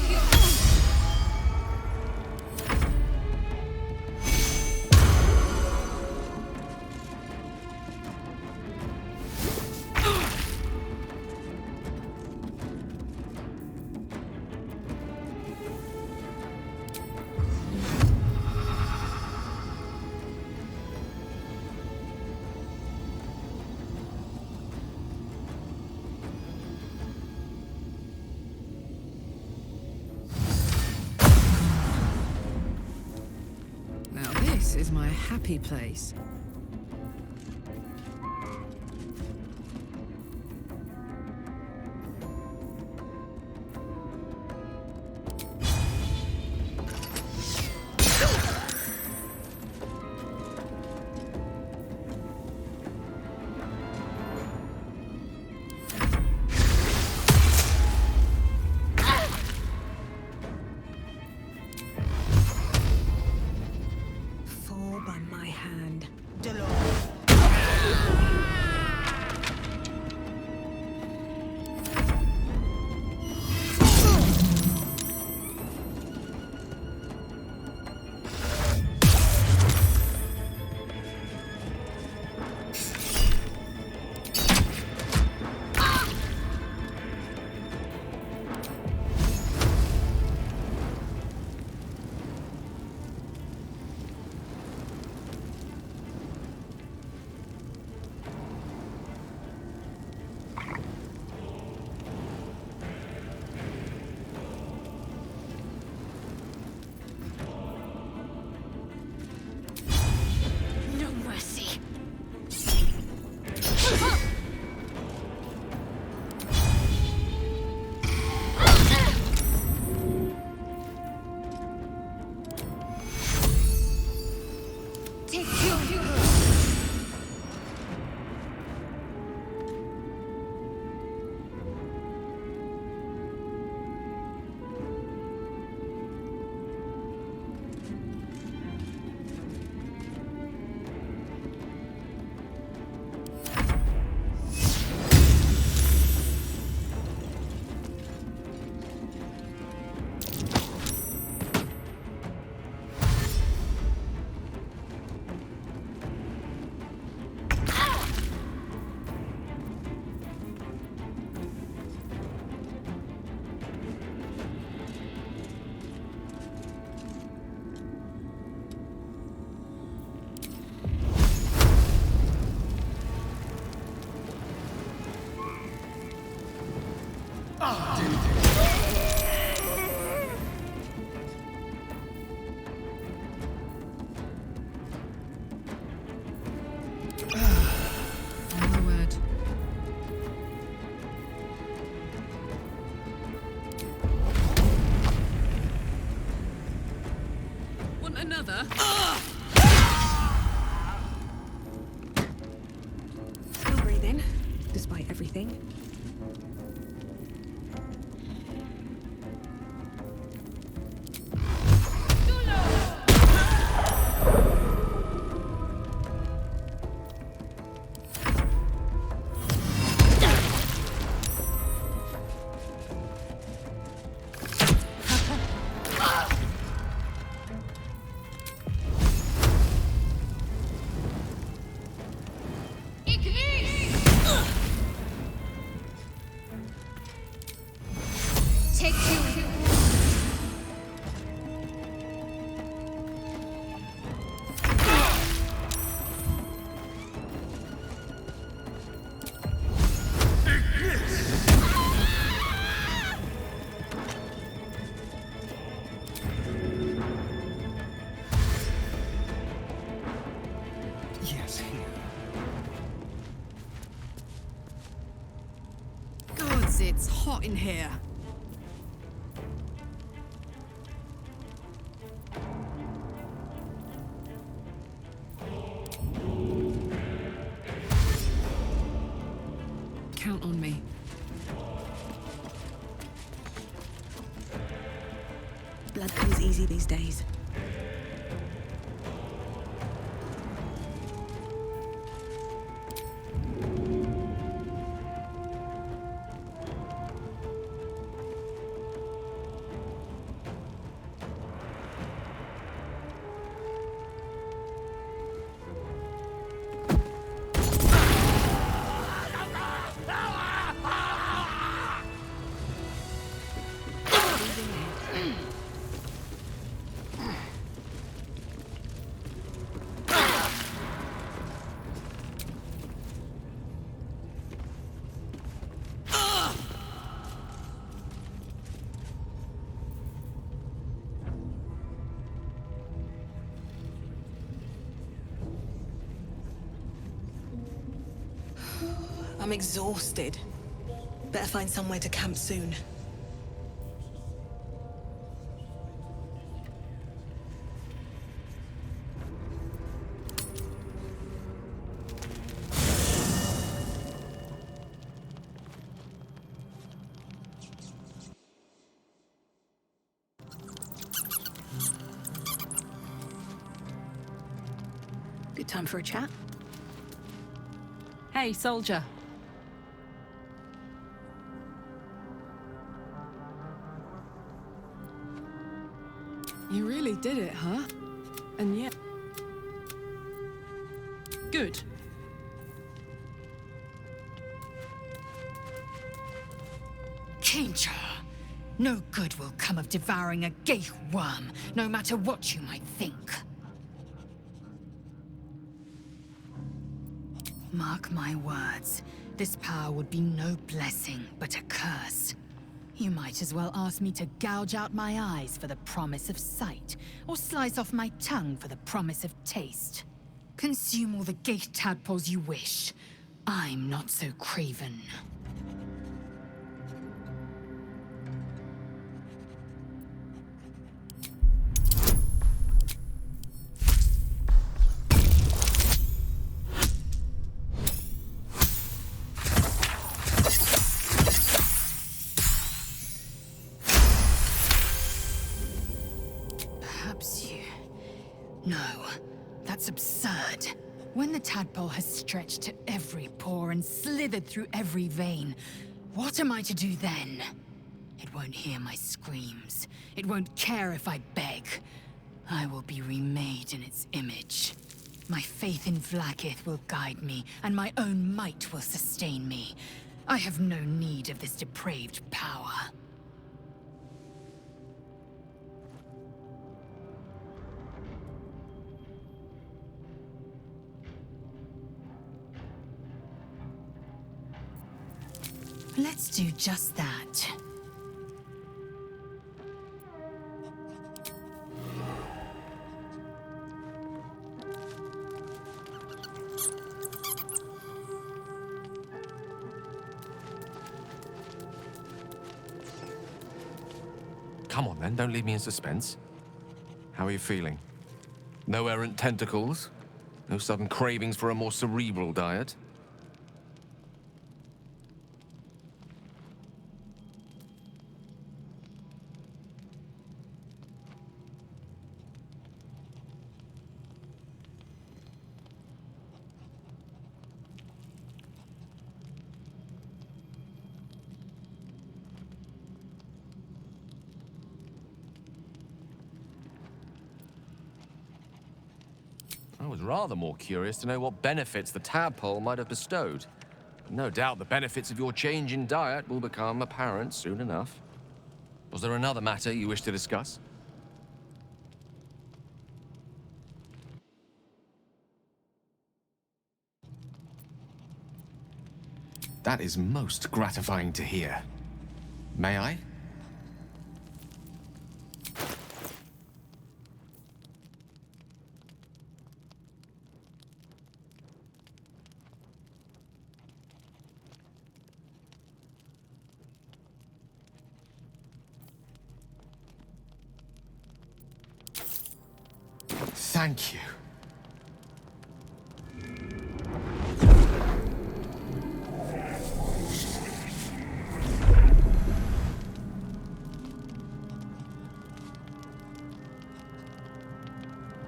Now this is my happy place. Fall by my hand. Delor. No mercy. Take your... My word. Want another? Still breathing, despite everything. Yes, here. Gods, it's hot in here. Count on me. Blood comes easy these days. I'm exhausted. Better find somewhere to camp soon. Good time for a chat. Hey, soldier. You really did it, huh? And yet... Good. Keyncha! No good will come of devouring a gay worm, no matter what you might think. Mark my words, this power would be no blessing, but a curse. You might as well ask me to gouge out my eyes for the promise of sight, or slice off my tongue for the promise of taste. Consume all the gate tadpoles you wish. I'm not so craven. No, that's absurd. When the tadpole has stretched to every pore and slithered through every vein, what am I to do then? It won't hear my screams. It won't care if I beg. I will be remade in its image. My faith in Vlaakith will guide me, and my own might will sustain me. I have no need of this depraved power. Let's do just that. Come on then, don't leave me in suspense. How are you feeling? No errant tentacles? No sudden cravings for a more cerebral diet? I was rather more curious to know what benefits the tadpole might have bestowed. No doubt the benefits of your change in diet will become apparent soon enough. Was there another matter you wish to discuss? That is most gratifying to hear. May I? Thank you.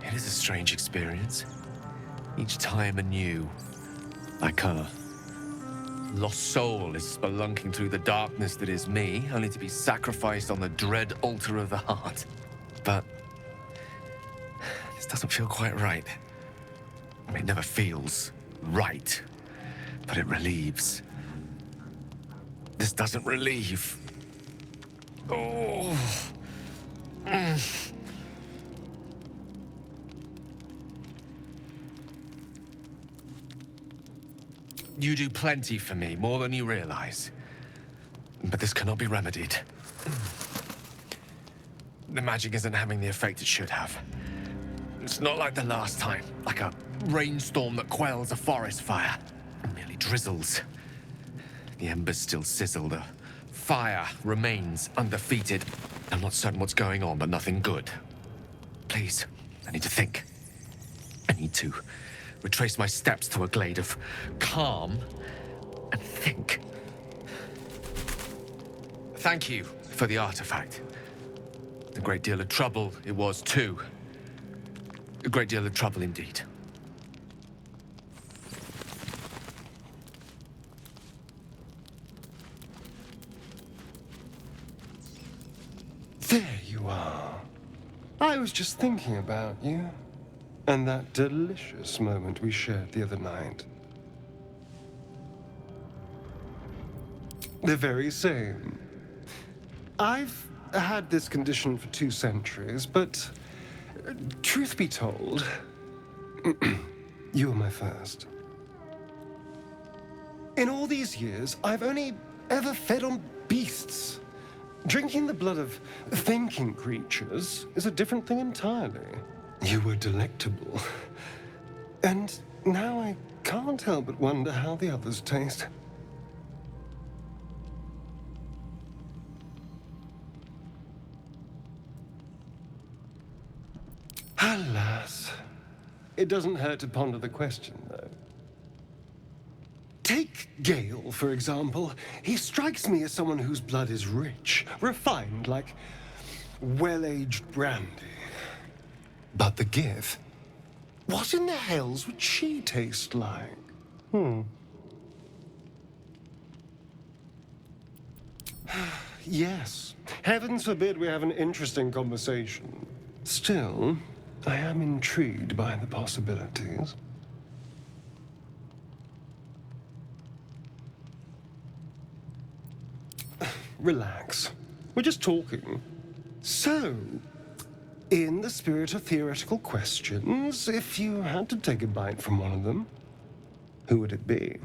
It is a strange experience. Each time anew, like a lost soul is spelunking through the darkness that is me, only to be sacrificed on the dread altar of the heart. But this doesn't feel quite right. It never feels right, but it relieves. This doesn't relieve. Oh. You do plenty for me, more than you realize. But this cannot be remedied. The magic isn't having the effect it should have. It's not like the last time, like a rainstorm that quells a forest fire. It merely drizzles. The embers still sizzle, the fire remains undefeated. I'm not certain what's going on, but nothing good. Please, I need to think. I need to retrace my steps to a glade of calm and think. Thank you for the artifact. A great deal of trouble it was, too. A great deal of trouble indeed. There you are. I was just thinking about you. And that delicious moment we shared the other night. The very same. I've had this condition for 2 centuries, but truth be told, you were my first. In all these years, I've only ever fed on beasts. Drinking the blood of thinking creatures is a different thing entirely. You were delectable. And now I can't help but wonder how the others taste. Alas. It doesn't hurt to ponder the question, though. Take Gale, for example. He strikes me as someone whose blood is rich, refined, like well-aged brandy. But the Gith? What in the hells would she taste like? Yes. Heavens forbid we have an interesting conversation. Still, I am intrigued by the possibilities. Relax. We're just talking. So, in the spirit of theoretical questions, if you had to take a bite from one of them, who would it be?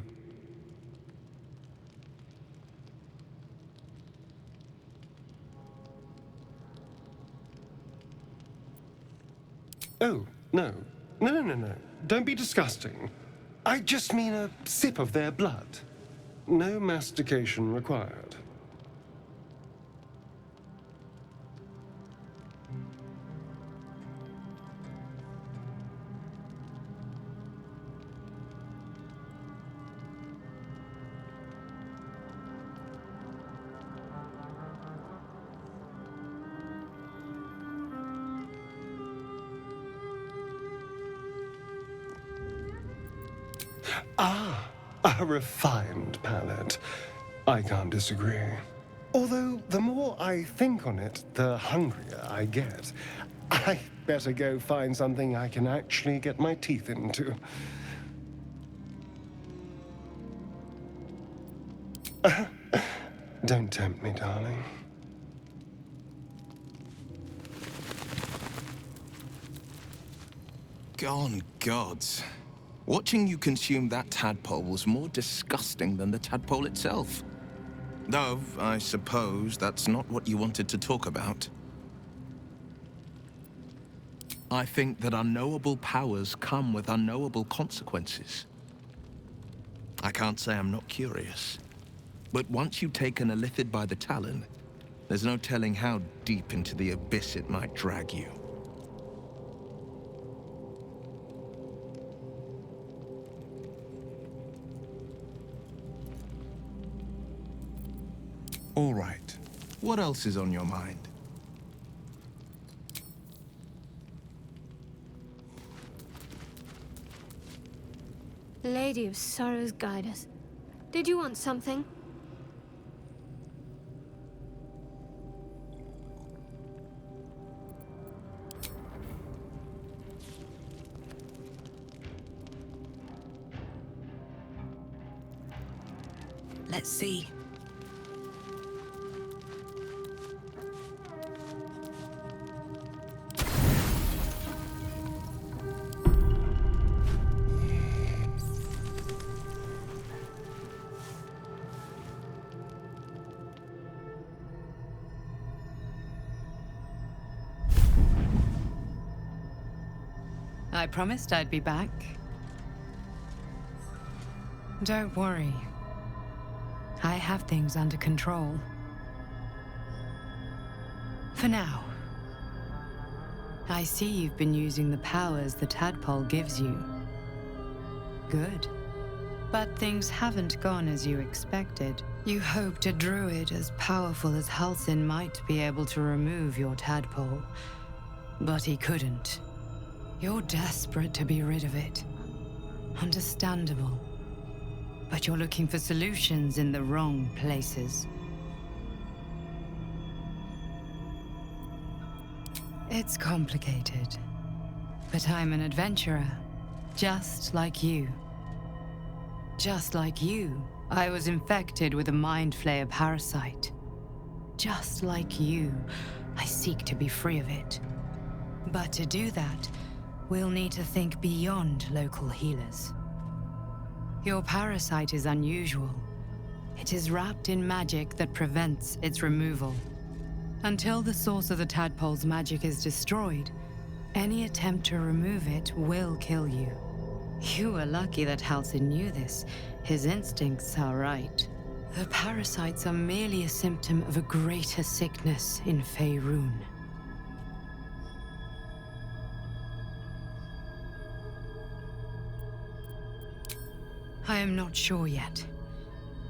Oh, no. No. Don't be disgusting. I just mean a sip of their blood. No mastication required. Ah, a refined palate. I can't disagree. Although, the more I think on it, the hungrier I get. I better go find something I can actually get my teeth into. Don't tempt me, darling. Gone gods. Watching you consume that tadpole was more disgusting than the tadpole itself. Though, I suppose that's not what you wanted to talk about. I think that unknowable powers come with unknowable consequences. I can't say I'm not curious. But once you've taken a lithid by the talon, there's no telling how deep into the abyss it might drag you. All right. What else is on your mind? Lady of Sorrows, guide us. Did you want something? Let's see. I promised I'd be back. Don't worry. I have things under control. For now. I see you've been using the powers the tadpole gives you. Good. But things haven't gone as you expected. You hoped a druid as powerful as Halsin might be able to remove your tadpole. But he couldn't. You're desperate to be rid of it. Understandable. But you're looking for solutions in the wrong places. It's complicated. But I'm an adventurer, just like you. Just like you, I was infected with a Mind Flayer parasite. Just like you, I seek to be free of it. But to do that, we'll need to think beyond local healers. Your parasite is unusual. It is wrapped in magic that prevents its removal. Until the source of the tadpole's magic is destroyed, any attempt to remove it will kill you. You were lucky that Halsin knew this. His instincts are right. The parasites are merely a symptom of a greater sickness in Faerun. I am not sure yet.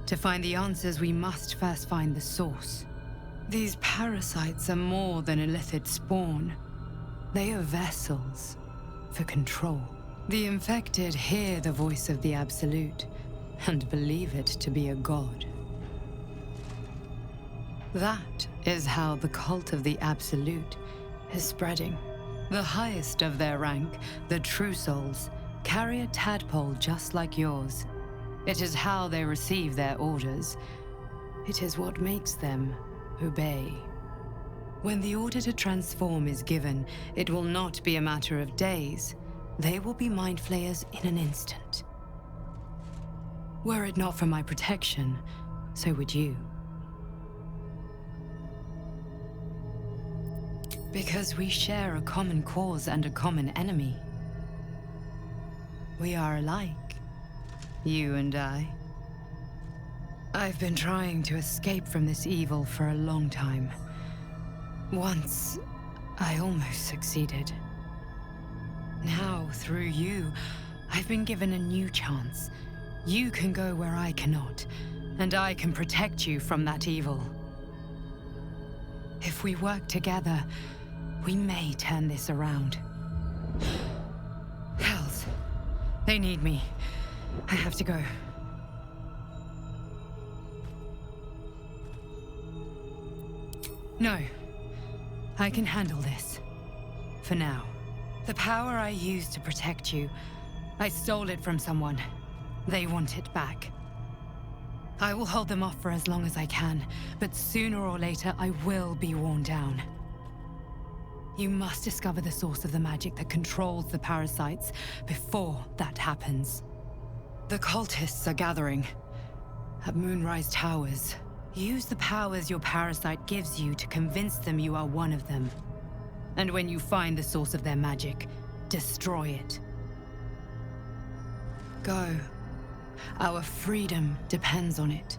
To find the answers, we must first find the source. These parasites are more than illithid spawn. They are vessels for control. The infected hear the voice of the Absolute and believe it to be a god. That is how the cult of the Absolute is spreading. The highest of their rank, the True Souls, carry a tadpole just like yours. It is how they receive their orders. It is what makes them obey. When the order to transform is given, it will not be a matter of days. They will be Mind Flayers in an instant. Were it not for my protection, so would you. Because we share a common cause and a common enemy. We are alike, you and I. I've been trying to escape from this evil for a long time. Once, I almost succeeded. Now, through you, I've been given a new chance. You can go where I cannot, and I can protect you from that evil. If we work together, we may turn this around. Hells. They need me. I have to go. No. I can handle this. For now. The power I used to protect you, I stole it from someone. They want it back. I will hold them off for as long as I can, but sooner or later I will be worn down. You must discover the source of the magic that controls the parasites before that happens. The cultists are gathering at Moonrise Towers. Use the powers your parasite gives you to convince them you are one of them. And when you find the source of their magic, destroy it. Go. Our freedom depends on it.